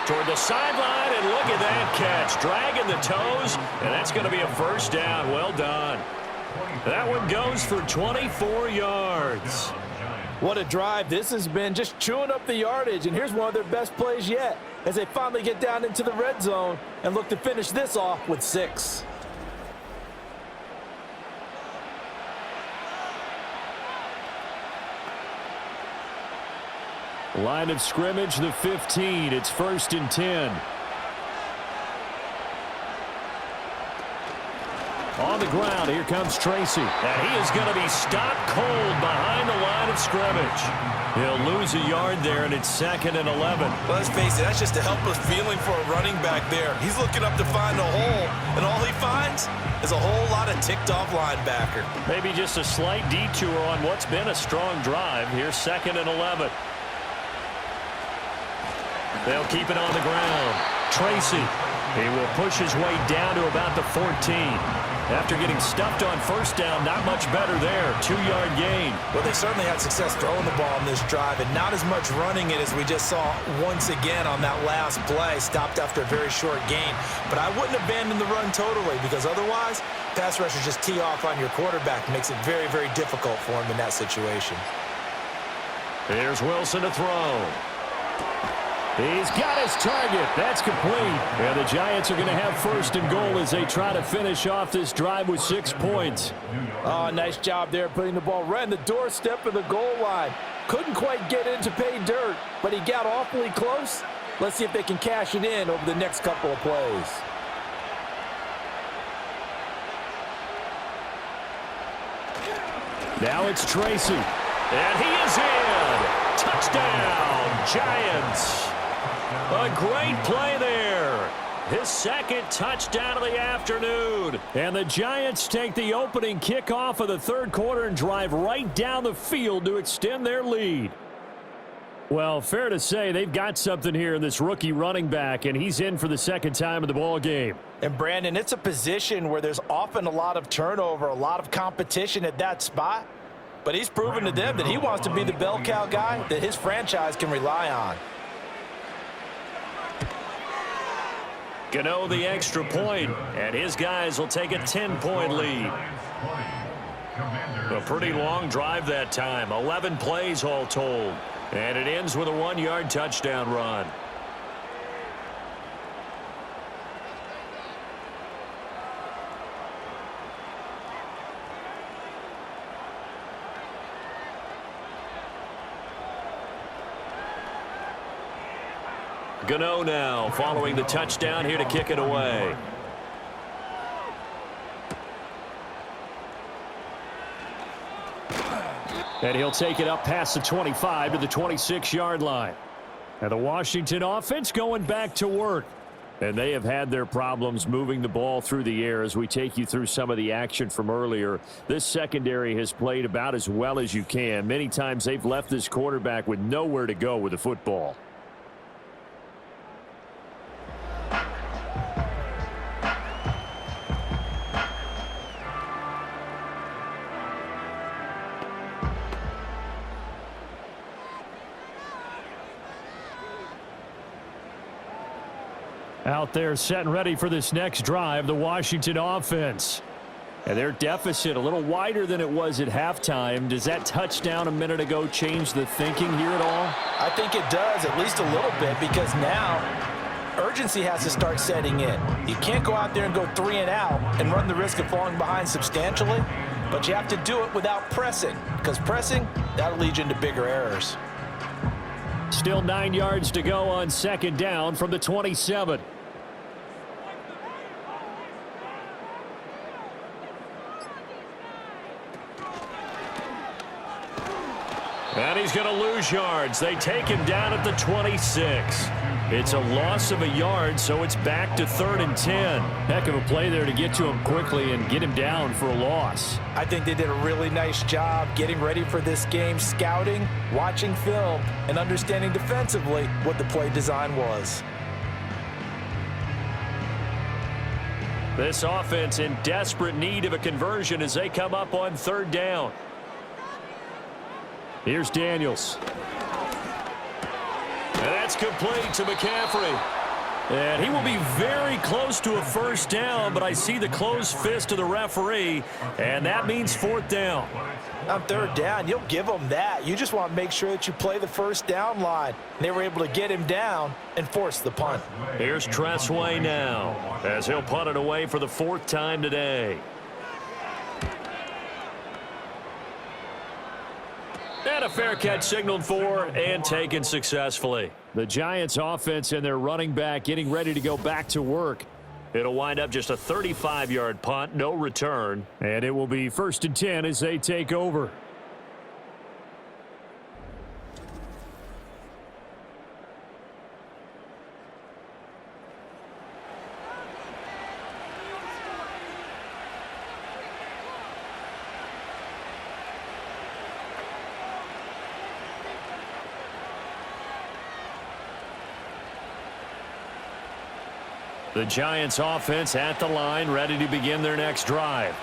Toward the sideline, and look at that catch. Dragging the toes, and that's going to be a 1st down. Well done. That one goes for 24 yards. What a drive this has been, just chewing up the yardage. And here's one of their best plays yet as they finally get down into the red zone and look to finish this off with 6. Line of scrimmage, the 15. It's 1st and 10. On the ground, here comes Tracy. And he is going to be stopped cold behind the line of scrimmage. He'll lose a yard there, and it's 2nd and 11. Well, let's face it, that's just a helpless feeling for a running back there. He's looking up to find a hole, and all he finds is a whole lot of ticked-off linebacker. Maybe just a slight detour on what's been a strong drive. Here's 2nd and 11. They'll keep it on the ground. Tracy, he will push his way down to about the 14. After getting stuffed on 1st down, not much better there. 2-yard gain. Well, they certainly had success throwing the ball on this drive, and not as much running it as we just saw once again on that last play. Stopped after a very short gain. But I wouldn't abandon the run totally, because otherwise, pass rushers just tee off on your quarterback. It makes it very, very difficult for him in that situation. Here's Wilson to throw. He's got his target. That's complete. And the Giants are going to have 1st and goal as they try to finish off this drive with 6 points. Oh, nice job there putting the ball right in the doorstep of the goal line. Couldn't quite get in to pay dirt, but he got awfully close. Let's see if they can cash it in over the next couple of plays. Now it's Tracy. And he is in. Touchdown, Giants. A great play there. His 2nd touchdown of the afternoon. And the Giants take the opening kickoff of the 3rd quarter and drive right down the field to extend their lead. Well, fair to say they've got something here in this rookie running back, and he's in for the 2nd time of the ball game. And, Brandon, it's a position where there's often a lot of turnover, a lot of competition at that spot. But he's proven to them that he wants to be the bell cow guy that his franchise can rely on. Gano the extra point, and his guys will take a 10-point lead. A pretty long drive that time, 11 plays all told. And it ends with a 1-yard touchdown run. Gano now following the touchdown here to kick it away. And he'll take it up past the 25 to the 26-yard line. And the Washington offense going back to work. And they have had their problems moving the ball through the air as we take you through some of the action from earlier. This secondary has played about as well as you can. Many times they've left this quarterback with nowhere to go with the football. Out there set and ready for this next drive, the Washington offense. And their deficit a little wider than it was at halftime. Does that touchdown a minute ago change the thinking here at all? I think it does, at least a little bit, because now urgency has to start setting in. You can't go out there and go 3 and out and run the risk of falling behind substantially. but you have to do it without pressing, because pressing, that'll lead you into bigger errors. Still 9 yards to go on second down from the 27. And he's going to lose yards. They take him down at the 26. It's a loss of a yard, so it's back to 3rd and 10. Heck of a play there to get to him quickly and get him down for a loss. I think they did a really nice job getting ready for this game, scouting, watching film, and understanding defensively what the play design was. This offense in desperate need of a conversion as they come up on 3rd down. Here's Daniels. And that's complete to McCaffrey. And he will be very close to a first down, but I see the closed fist of the referee, and that means 4th down. On 3rd down, you'll give them that. You just want to make sure that you play the first down line. And they were able to get him down and force the punt. Here's Tressway now as he'll punt it away for the 4th time today. And a fair catch signaled for and taken successfully. The Giants offense and their running back getting ready to go back to work. It'll wind up just a 35-yard punt, no return. And it will be 1st and 10 as they take over. The Giants offense at the line, ready to begin their next drive.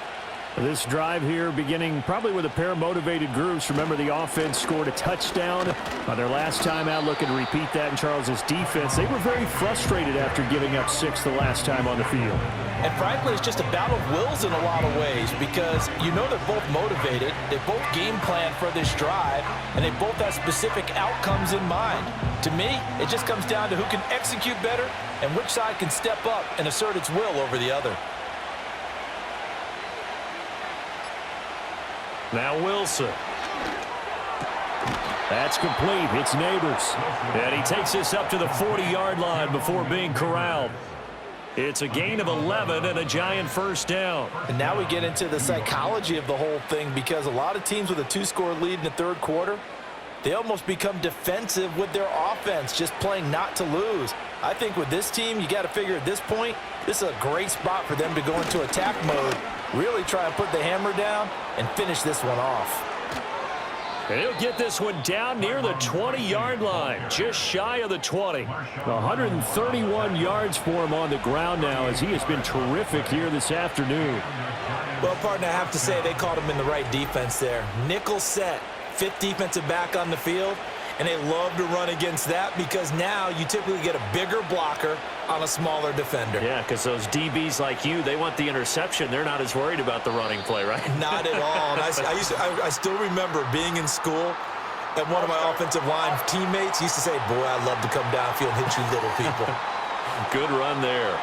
This drive here beginning probably with a pair of motivated groups. Remember, the offense scored a touchdown on their last time out, looking to repeat that in Charles's defense. They were very frustrated after giving up 6 the last time on the field. And frankly, it's just a battle of wills in a lot of ways, because you know they're both motivated, they both game plan for this drive, and they both have specific outcomes in mind. To me, it just comes down to who can execute better and which side can step up and assert its will over the other. Now Wilson. That's complete. It's Neighbors. And he takes this up to the 40-yard line before being corralled. It's a gain of 11 and a Giant first down. And now we get into the psychology of the whole thing, because a lot of teams with a 2-score lead in the 3rd quarter, they almost become defensive with their offense, just playing not to lose. I think with this team, you got to figure at this point, this is a great spot for them to go into attack mode, really try and put the hammer down and finish this one off. And he'll get this one down near the 20-yard line, just shy of the 20. 131 yards for him on the ground now, as he has been terrific here this afternoon. Well, partner, I have to say they called him in the right defense there. Nickel set, 5th defensive back on the field, and they love to run against that, because now you typically get a bigger blocker on a smaller defender. Yeah, because those DBs like you, they want the interception. They're not as worried about the running play, right? Not at all. And I still remember being in school, and one of my offensive line teammates used to say, boy, I'd love to come downfield and hit you little people. Good run there.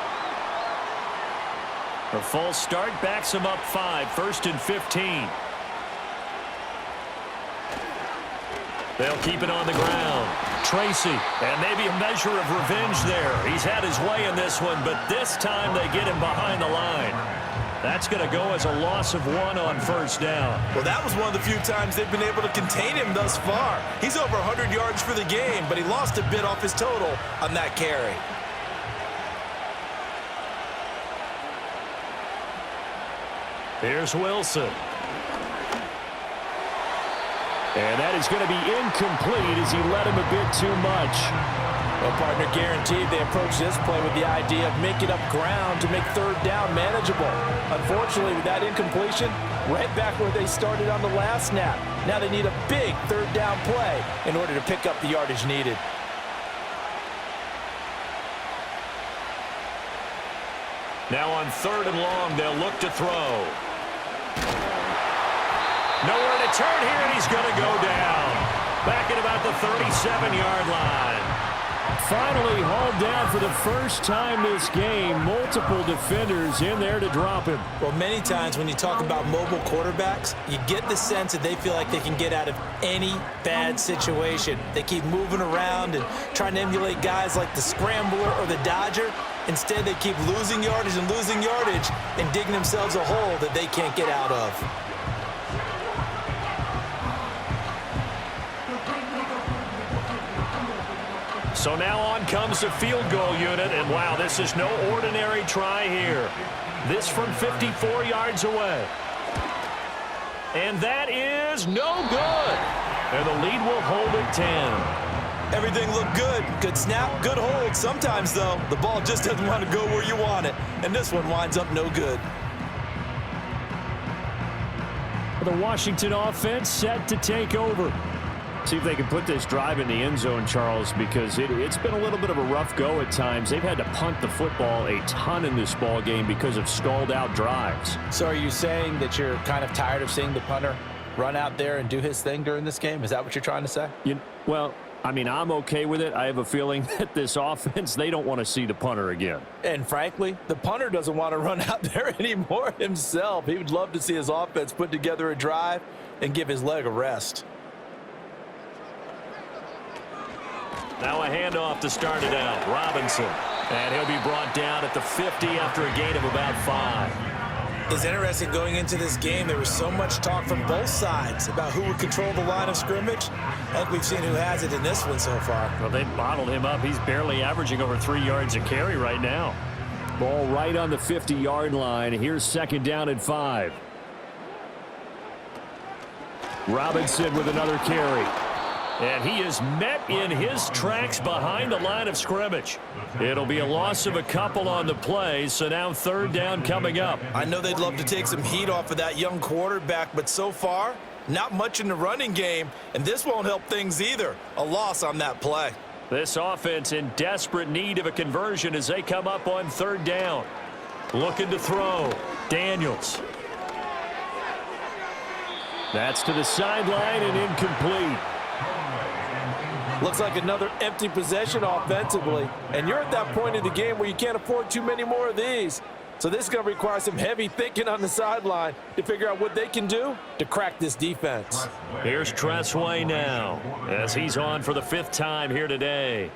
The false start backs him up 5, 1st and 15. They'll keep it on the ground. Tracy, and maybe a measure of revenge there. He's had his way in this one, but this time they get him behind the line. That's going to go as a loss of 1 on 1st down. Well, that was one of the few times they've been able to contain him thus far. He's over 100 yards for the game, but he lost a bit off his total on that carry. Here's Wilson. And that is going to be incomplete as he led him a bit too much. Well, partner, guaranteed they approach this play with the idea of making up ground to make 3rd down manageable. Unfortunately, with that incompletion, right back where they started on the last snap. Now they need a big 3rd down play in order to pick up the yardage needed. Now on 3rd and long, they'll look to throw. Nowhere to turn here, and he's going to go down. Back at about the 37-yard line. finally hauled down for the first time this game. Multiple defenders in there to drop him. Well, many times when you talk about mobile quarterbacks, you get the sense that they feel like they can get out of any bad situation. They keep moving around and trying to emulate guys like the Scrambler or the Dodger. Instead, they keep losing yardage and digging themselves a hole that they can't get out of. So now on comes the field goal unit, and wow, this is no ordinary try here. This from 54 yards away. And that is no good. And the lead will hold at 10. Everything looked good. Good snap, good hold. Sometimes, though, the ball just doesn't want to go where you want it. And this one winds up no good. The Washington offense set to take over. See if they can put this drive in the end zone, Charles, because it's been a little bit of a rough go at times. They've had to punt the football a ton in this ball game because of stalled-out drives. So are you saying that you're kind of tired of seeing the punter run out there and do his thing during this game? Is that what you're trying to say? Well, I mean, I'm okay with it. I have a feeling that this offense, they don't want to see the punter again. And frankly, the punter doesn't want to run out there anymore himself. He would love to see his offense put together a drive and give his leg a rest. Now a handoff to start it out. Robinson. And he'll be brought down at the 50 after a gain of about 5. It's interesting going into this game. There was so much talk from both sides about who would control the line of scrimmage. I think we've seen who has it in this one so far. Well, they bottled him up. He's barely averaging over 3 yards a carry right now. Ball right on the 50-yard line. Here's second down and 5. Robinson with another carry. And he is met in his tracks behind the line of scrimmage. It'll be a loss of a couple on the play, so now third down coming up. I know they'd love to take some heat off of that young quarterback, but so far, not much in the running game, and this won't help things either. A loss on that play. This offense in desperate need of a conversion as they come up on third down. Looking to throw. Daniels. That's to the sideline and incomplete. Looks like another empty possession offensively. And you're at that point in the game where you can't afford too many more of these. So this is going to require some heavy thinking on the sideline to figure out what they can do to crack this defense. Here's Tressway now as he's on for the 5th time here today.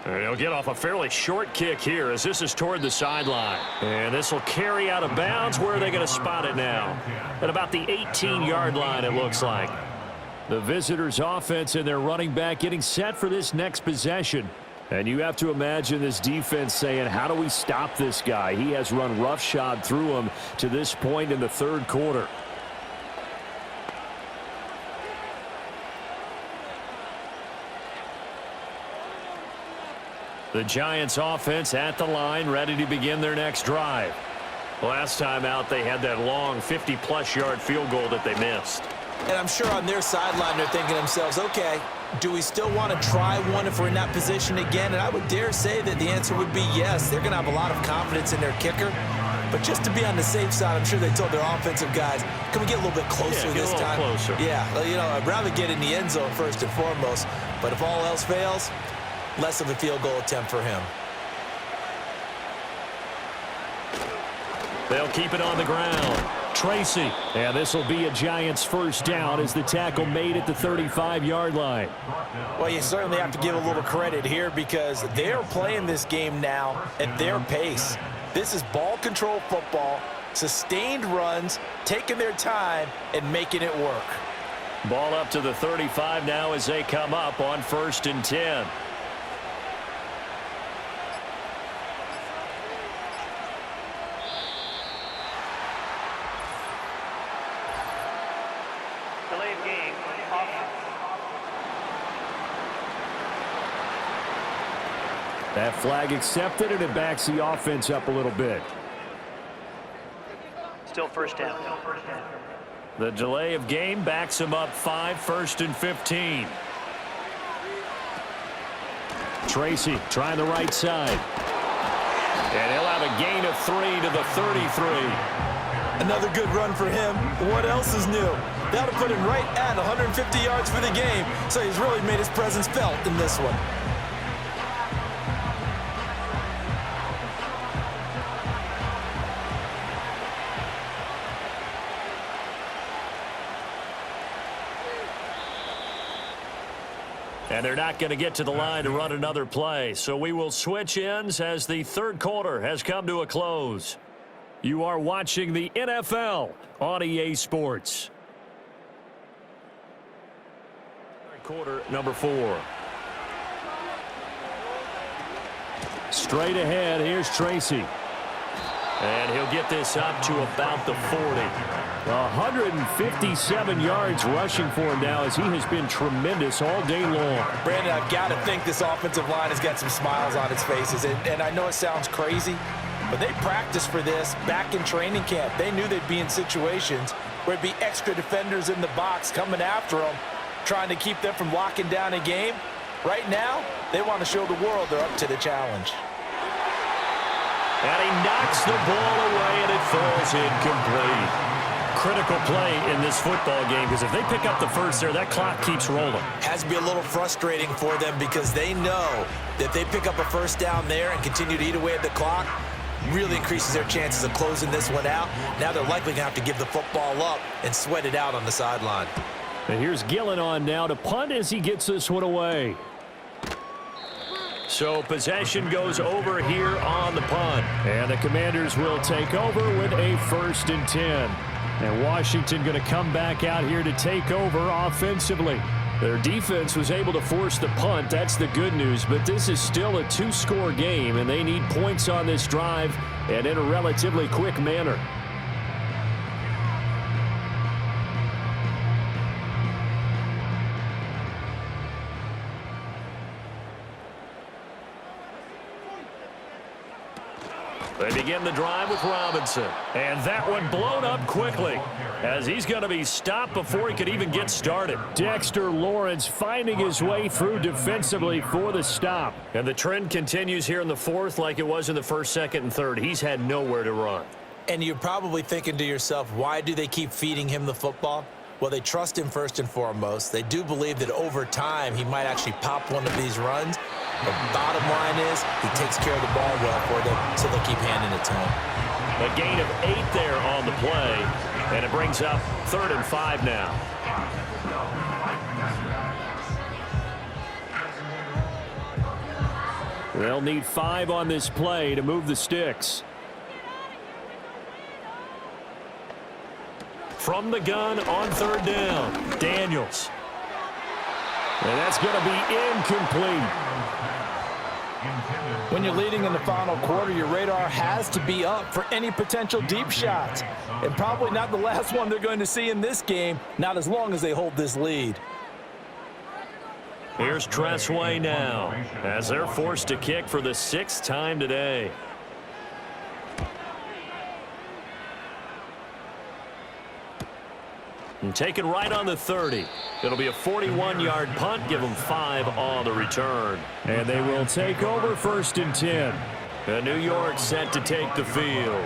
And he'll get off a fairly short kick here as this is toward the sideline. And this will carry out of bounds. Where are they going to spot it now? At about the 18-yard line, it looks like. The visitors' offense and their running back getting set for this next possession. And you have to imagine this defense saying, how do we stop this guy? He has run roughshod through him to this point in the third quarter. The Giants' offense at the line, ready to begin their next drive. Last time out, they had that long 50-plus yard field goal that they missed. And I'm sure on their sideline they're thinking to themselves, okay, do we still want to try one if we're in that position again? And I would dare say that the answer would be yes. They're going to have a lot of confidence in their kicker. But just to be on the safe side, I'm sure they told their offensive guys, can we get a little bit closer this time? Closer. Yeah, you know, I'd rather get in the end zone first and foremost. But if all else fails, less of a field goal attempt for him. They'll keep it on the ground. Tracy. And this will be a Giants first down as the tackle made at the 35-yard line. Well, you certainly have to give a little credit here because they're playing this game now at their pace. This is ball control football, sustained runs, taking their time and making it work. Ball up to the 35 now as they come up on 1st and 10. That flag accepted, and it backs the offense up a little bit. Still first down. The delay of game backs him up 5, 1st and 15. Tracy trying the right side. And he'll have a gain of 3 to the 33. Another good run for him. What else is new? That'll put him right at 150 yards for the game, so he's really made his presence felt in this one. And they're not going to get to the line to run another play, so we will switch ends as the third quarter has come to a close. You are watching the NFL on EA Sports. Quarter number 4. Straight ahead, here's Tracy. And he'll get this up to about the 40. 157 yards rushing for him now as he has been tremendous all day long. Brandon, I've got to think this offensive line has got some smiles on its faces. And I know it sounds crazy, but they practiced for this back in training camp. They knew they'd be in situations where it'd be extra defenders in the box coming after them, trying to keep them from locking down a game. Right now, they want to show the world they're up to the challenge. And he knocks the ball away, and it falls incomplete. Critical play in this football game, because if they pick up the first there, that clock keeps rolling. Has to be a little frustrating for them because they know that they pick up a first down there and continue to eat away at the clock, really increases their chances of closing this one out. Now they're likely going to have to give the football up and sweat it out on the sideline. And here's Gillen on now to punt as he gets this one away. So possession goes over here on the punt. And the Commanders will take over with a 1st and 10. And Washington going to come back out here to take over offensively. Their defense was able to force the punt. That's the good news. But this is still a 2-score game, and they need points on this drive and in a relatively quick manner. They begin the drive with Robinson. And that one blown up quickly as he's going to be stopped before he could even get started. Dexter Lawrence finding his way through defensively for the stop. And the trend continues here in the 4th like it was in the 1st, 2nd, and 3rd. He's had nowhere to run. And you're probably thinking to yourself, why do they keep feeding him the football? Well, they trust him first and foremost. They do believe that over time he might actually pop one of these runs. The bottom line is he takes care of the ball well for them, so they'll keep handing it to him. A gain of 8 there on the play, and it brings up 3rd and 5 now. They'll need 5 on this play to move the sticks. From the gun on 3rd down, Daniels. And that's going to be incomplete. When you're leading in the final quarter, your radar has to be up for any potential deep shots. And probably not the last one they're going to see in this game, not as long as they hold this lead. Here's Tressway now as they're forced to kick for the 6th time today. And taken right on the 30. It'll be a 41-yard punt. Give them 5 on the return. And they will take over 1st and 10. And New York set to take the field.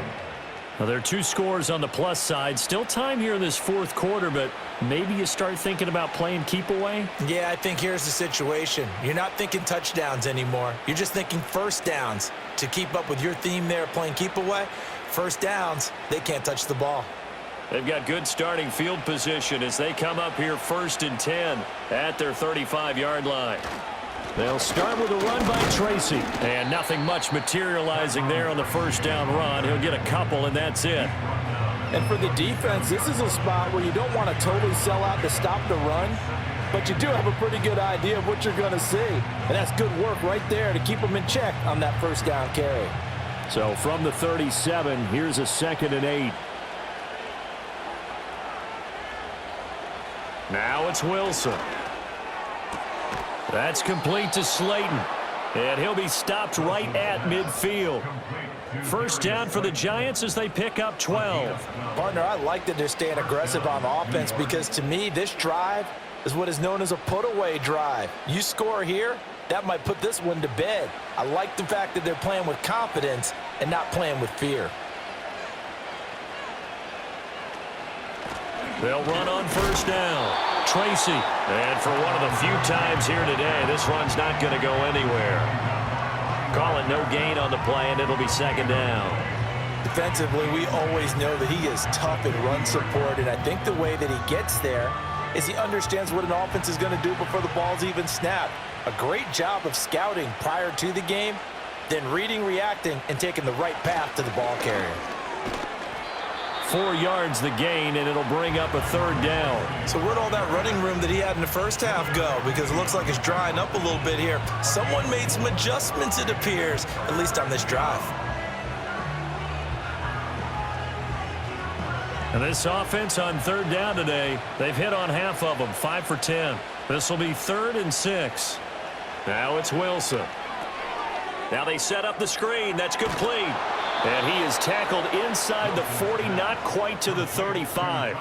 Now, there are 2 scores on the plus side. Still time here in this 4th quarter, but maybe you start thinking about playing keep away? Yeah, I think here's the situation. You're not thinking touchdowns anymore. You're just thinking first downs. To keep up with your theme there, playing keep away, first downs, they can't touch the ball. They've got good starting field position as they come up here 1st and 10 at their 35-yard line. They'll start with a run by Tracy. And nothing much materializing there on the 1st down run. He'll get a couple, and that's it. And for the defense, this is a spot where you don't want to totally sell out to stop the run, but you do have a pretty good idea of what you're going to see. And that's good work right there to keep them in check on that 1st down carry. So from the 37, here's a 2nd and 8. Now it's Wilson. That's complete to Slayton. And he'll be stopped right at midfield. 1st down for the Giants as they pick up 12. Partner, I like that they're staying aggressive on offense because to me, this drive is what is known as a put-away drive. You score here, that might put this one to bed. I like the fact that they're playing with confidence and not playing with fear. They'll run on first down. Tracy. And for one of the few times here today, this run's not going to go anywhere. Call it no gain on the play, and it'll be second down. Defensively, we always know that he is tough in run support, and I think the way that he gets there is he understands what an offense is going to do before the ball's even snapped. A great job of scouting prior to the game, then reading, reacting, and taking the right path to the ball carrier. 4 yards the gain, and it'll bring up a third down. So where'd all that running room that he had in the first half go? Because it looks like it's drying up a little bit here. Someone made some adjustments, it appears, at least on this drive. And this offense on third down today, they've hit on half of them, 5 for 10. This will be 3rd and 6. Now it's Wilson. Now they set up the screen. That's complete. And he is tackled inside the 40, not quite to the 35.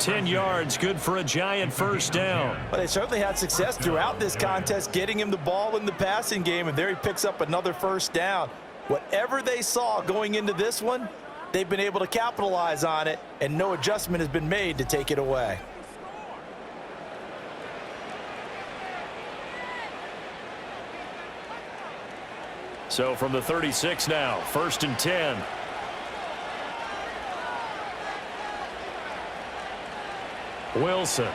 10 yards, good for a Giant first down. Well, they certainly had success throughout this contest, getting him the ball in the passing game, and there he picks up another first down. Whatever they saw going into this one, they've been able to capitalize on it, and no adjustment has been made to take it away. So from the 36 now, 1st and 10. Wilson.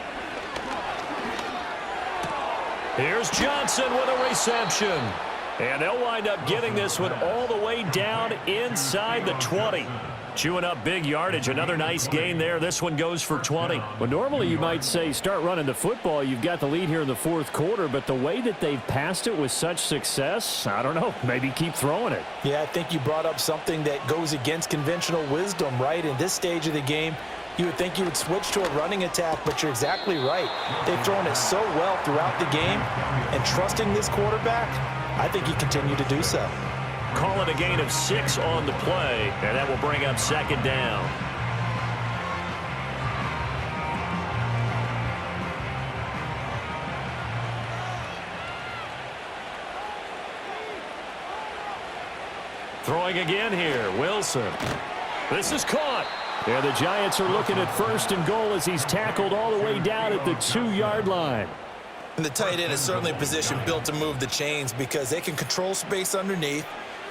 Here's Johnson with a reception. And they'll wind up getting this one all the way down inside the 20. Chewing up big yardage. Another nice gain there. This one goes for 20. Well, normally you might say start running the football. You've got the lead here in the 4th quarter, but the way that they've passed it with such success, I don't know, maybe keep throwing it. Yeah, I think you brought up something that goes against conventional wisdom, right? In this stage of the game, you would think you would switch to a running attack, but you're exactly right. They've thrown it so well throughout the game, and trusting this quarterback, I think you continue to do so. Call it a gain of 6 on the play, and that will bring up second down. Throwing again here, Wilson. This is caught. Yeah, the Giants are looking at 1st and goal as he's tackled all the way down at the 2-yard line. And the tight end is certainly a position built to move the chains because they can control space underneath.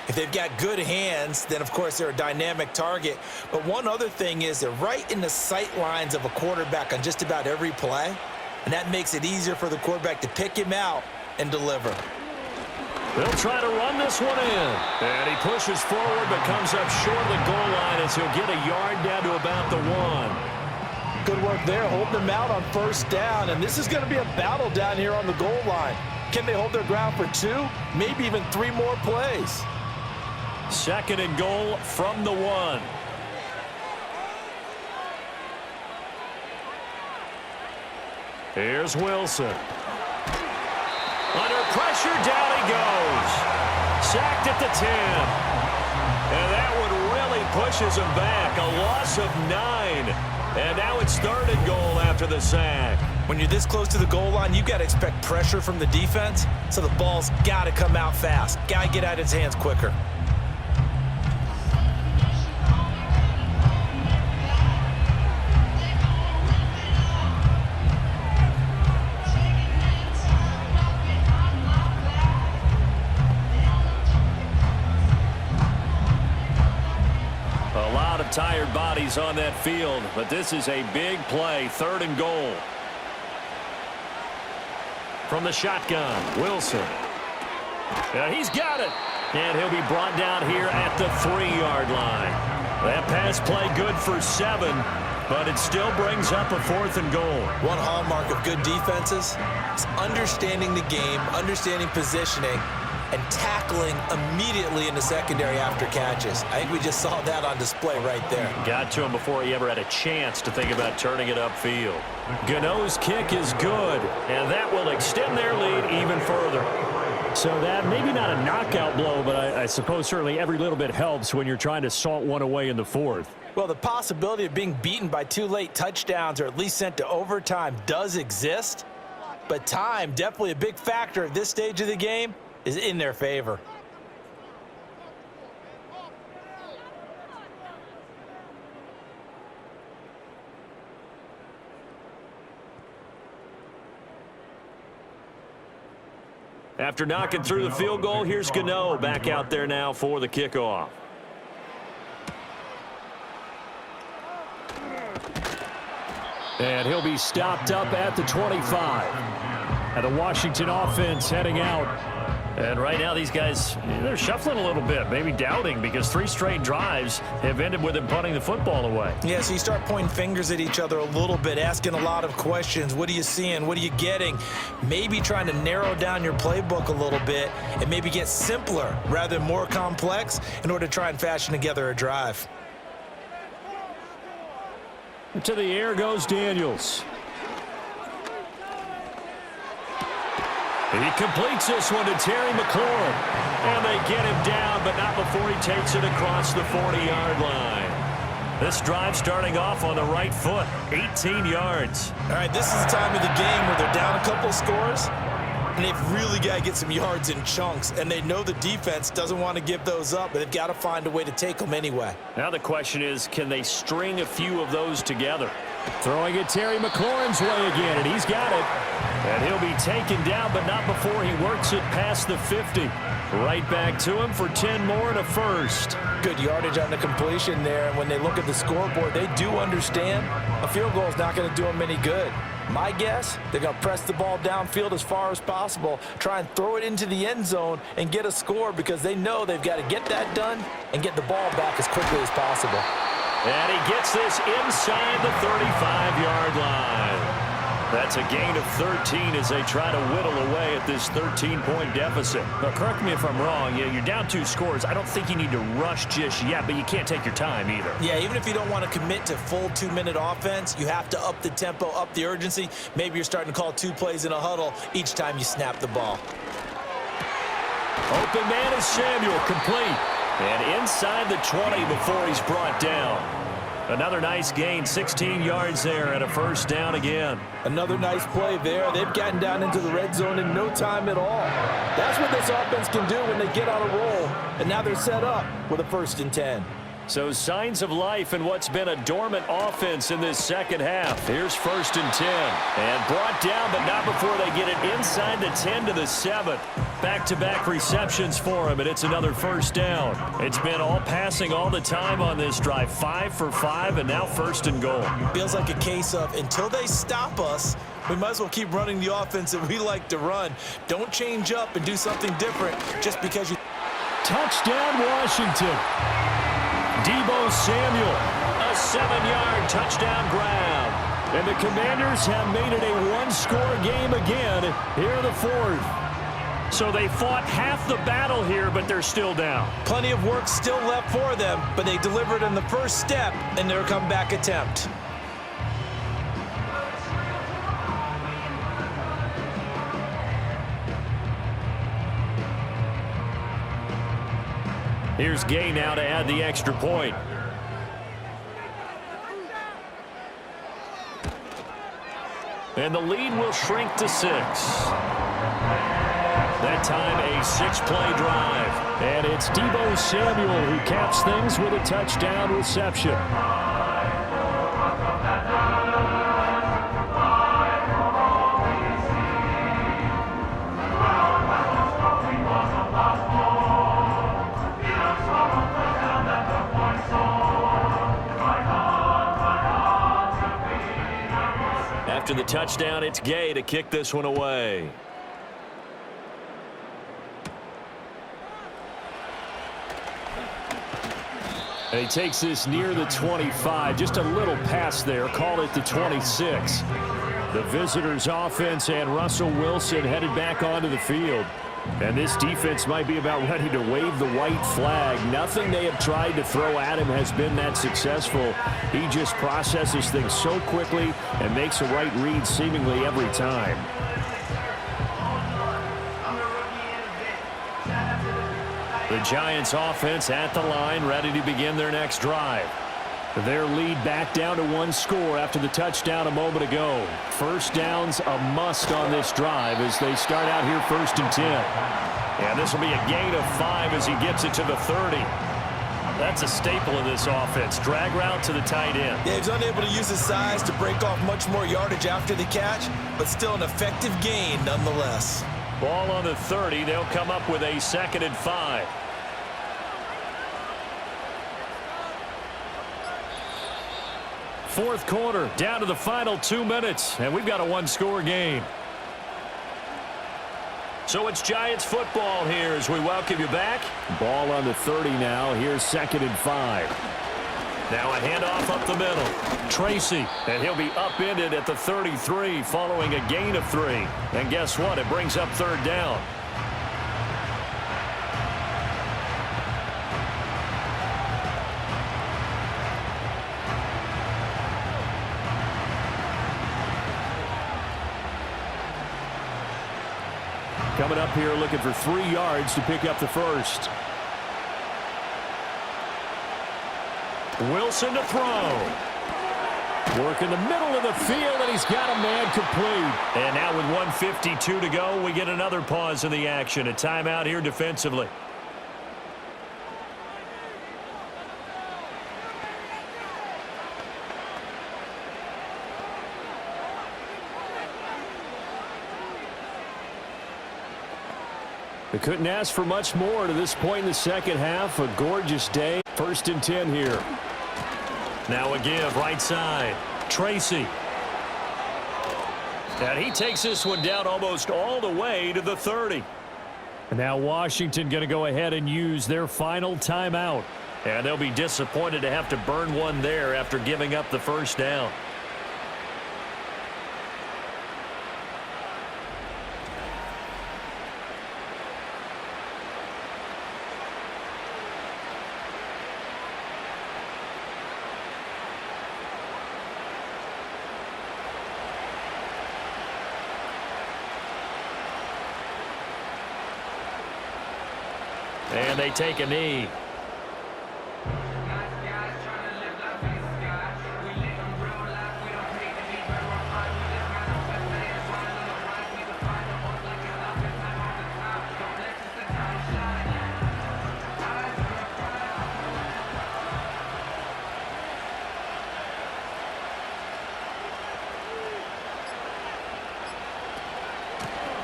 If they've got good hands, then, of course, they're a dynamic target. But one other thing is they're right in the sight lines of a quarterback on just about every play, and that makes it easier for the quarterback to pick him out and deliver. They'll try to run this one in. And he pushes forward but comes up short of the goal line as he'll get a yard down to about the 1. Good work there, holding them out on first down, and this is going to be a battle down here on the goal line. Can they hold their ground for 2, maybe even 3 more plays? 2nd and goal from the 1. Here's Wilson. Under pressure, down he goes. Sacked at the 10. And that one really pushes him back. A loss of 9. And now it's 3rd and goal after the sack. When you're this close to the goal line, you've got to expect pressure from the defense, so the ball's got to come out fast. Got to get out of his hands quicker. Tired bodies on that field, but this is a big play. 3rd and goal. From the shotgun, Wilson. Yeah, he's got it. And he'll be brought down here at the 3-yard line. That pass play good for 7, but it still brings up a 4th and goal. One hallmark of good defenses is understanding the game, understanding positioning, and tackling immediately in the secondary after catches. I think we just saw that on display right there. Got to him before he ever had a chance to think about turning it upfield. Gano's kick is good, and that will extend their lead even further. So that maybe not a knockout blow, but I suppose certainly every little bit helps when you're trying to salt one away in the 4th. Well, the possibility of being beaten by 2 late touchdowns or at least sent to overtime does exist, but time, definitely a big factor at this stage of the game, is in their favor. After knocking through the field goal, here's Gano back out there now for the kickoff. And he'll be stopped up at the 25. And the Washington offense heading out. And right now these guys, they're shuffling a little bit, maybe doubting, because 3 straight drives have ended with them punting the football away. Yeah, so you start pointing fingers at each other a little bit, asking a lot of questions. What are you seeing? What are you getting? Maybe trying to narrow down your playbook a little bit and maybe get simpler rather than more complex in order to try and fashion together a drive. To the air goes Daniels. He completes this one to Terry McLaurin. And they get him down, but not before he takes it across the 40-yard line. This drive starting off on the right foot, 18 yards. All right, this is the time of the game where they're down a couple of scores, and they've really got to get some yards in chunks, and they know the defense doesn't want to give those up, but they've got to find a way to take them anyway. Now the question is, can they string a few of those together? Throwing it Terry McLaurin's way again, and he's got it. And he'll be taken down, but not before he works it past the 50. Right back to him for 10 more and a first. Good yardage on the completion there, and when they look at the scoreboard, they do understand a field goal is not going to do them any good. My guess, they're going to press the ball downfield as far as possible, try and throw it into the end zone and get a score because they know they've got to get that done and get the ball back as quickly as possible. And he gets this inside the 35-yard line. That's a gain of 13 as they try to whittle away at this 13-point deficit. Now, correct me if I'm wrong. Yeah, you're down 2 scores. I don't think you need to rush just yet, but you can't take your time either. Yeah, even if you don't want to commit to full 2-minute offense, you have to up the tempo, up the urgency. Maybe you're starting to call 2 plays in a huddle each time you snap the ball. Open man is Samuel, complete. And inside the 20 before he's brought down. Another nice gain, 16 yards there, and a first down again. Another nice play there. They've gotten down into the red zone in no time at all. That's what this offense can do when they get on a roll. And now they're set up with a 1st and 10. So signs of life in what's been a dormant offense in this second half. Here's 1st and 10. And brought down, but not before they get it inside the 10 to the 7. Back-to-back receptions for him, and it's another first down. It's been all passing all the time on this drive. 5 for 5, and now 1st and goal. Feels like a case of until they stop us, we might as well keep running the offense that we like to run. Don't change up and do something different just because you... Touchdown, Washington. Deebo Samuel, a 7-yard touchdown grab. And the Commanders have made it a 1-score game again here in the 4th. So they fought half the battle here, but they're still down. Plenty of work still left for them, but they delivered in the first step in their comeback attempt. Here's Gay now to add the extra point. And the lead will shrink to 6. That time a 6-play drive. And it's Deebo Samuel who caps things with a touchdown reception. After the touchdown, it's Gay to kick this one away. And he takes this near the 25, just a little pass there, call it the 26. The visitors' offense and Russell Wilson headed back onto the field. And this defense might be about ready to wave the white flag. Nothing they have tried to throw at him has been that successful. He just processes things so quickly and makes a right read seemingly every time. The Giants offense at the line, ready to begin their next drive. Their lead back down to 1 score after the touchdown a moment ago. First down's a must on this drive as they start out here 1st and 10. And this will be a gain of 5 as he gets it to the 30. That's a staple of this offense. Drag route to the tight end. Yeah, he's unable to use his size to break off much more yardage after the catch, but still an effective gain nonetheless. Ball on the 30. They'll come up with a 2nd and 5. Fourth quarter, down to the final 2 minutes, and we've got a one-score game. So it's Giants football here as we welcome you back. Ball on the 30 now. Here's 2nd and 5. Now a handoff up the middle. Tracy, and he'll be upended at the 33 following a gain of 3. And guess what? It brings up 3rd down. Coming up here looking for 3 yards to pick up the first. Wilson to throw. Work in the middle of the field, and he's got a man complete. And now with 1:52 to go, we get another pause in the action. A timeout here defensively. They couldn't ask for much more to this point in the second half. A gorgeous day. 1st and 10 here. Now a give right side. Tracy. And he takes this one down almost all the way to the 30. And now Washington going to go ahead and use their final timeout. And they'll be disappointed to have to burn one there after giving up the first down. And they take a knee.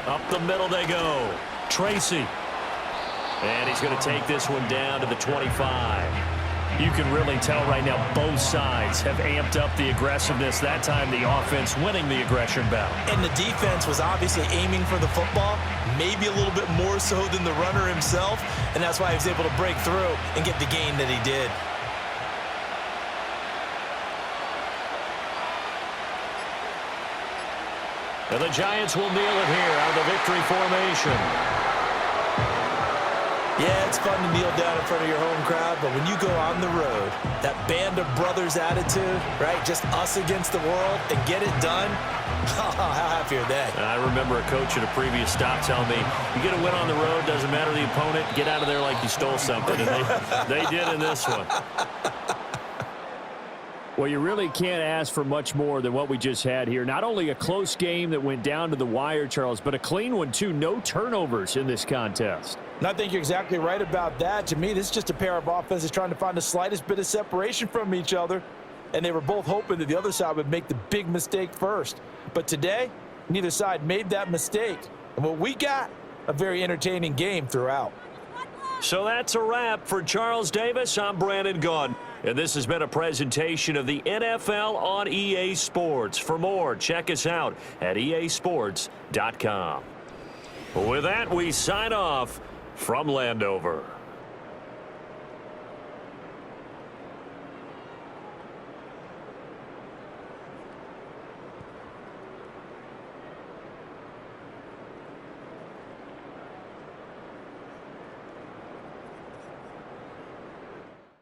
Up the middle they go. Tracy. And he's going to take this one down to the 25. You can really tell right now both sides have amped up the aggressiveness. That time the offense winning the aggression battle. And the defense was obviously aiming for the football, maybe a little bit more so than the runner himself, and that's why he was able to break through and get the gain that he did. And the Giants will kneel it here out of the victory formation. Yeah, it's fun to kneel down in front of your home crowd, but when you go on the road, that band of brothers attitude, right, just us against the world, and get it done, how happy are they? I remember a coach at a previous stop telling me, you get a win on the road, doesn't matter the opponent, get out of there like you stole something, and they did in this one. Well, you really can't ask for much more than what we just had here. Not only a close game that went down to the wire, Charles, but a clean one, too. No turnovers in this contest. And I think you're exactly right about that. To me, this is just a pair of offenses trying to find the slightest bit of separation from each other, and they were both hoping that the other side would make the big mistake first. But today, neither side made that mistake. And what we got, a very entertaining game throughout. So that's a wrap for Charles Davis. I'm Brandon Gaudin. And this has been a presentation of the NFL on EA Sports. For more, check us out at easports.com. With that, we sign off from Landover.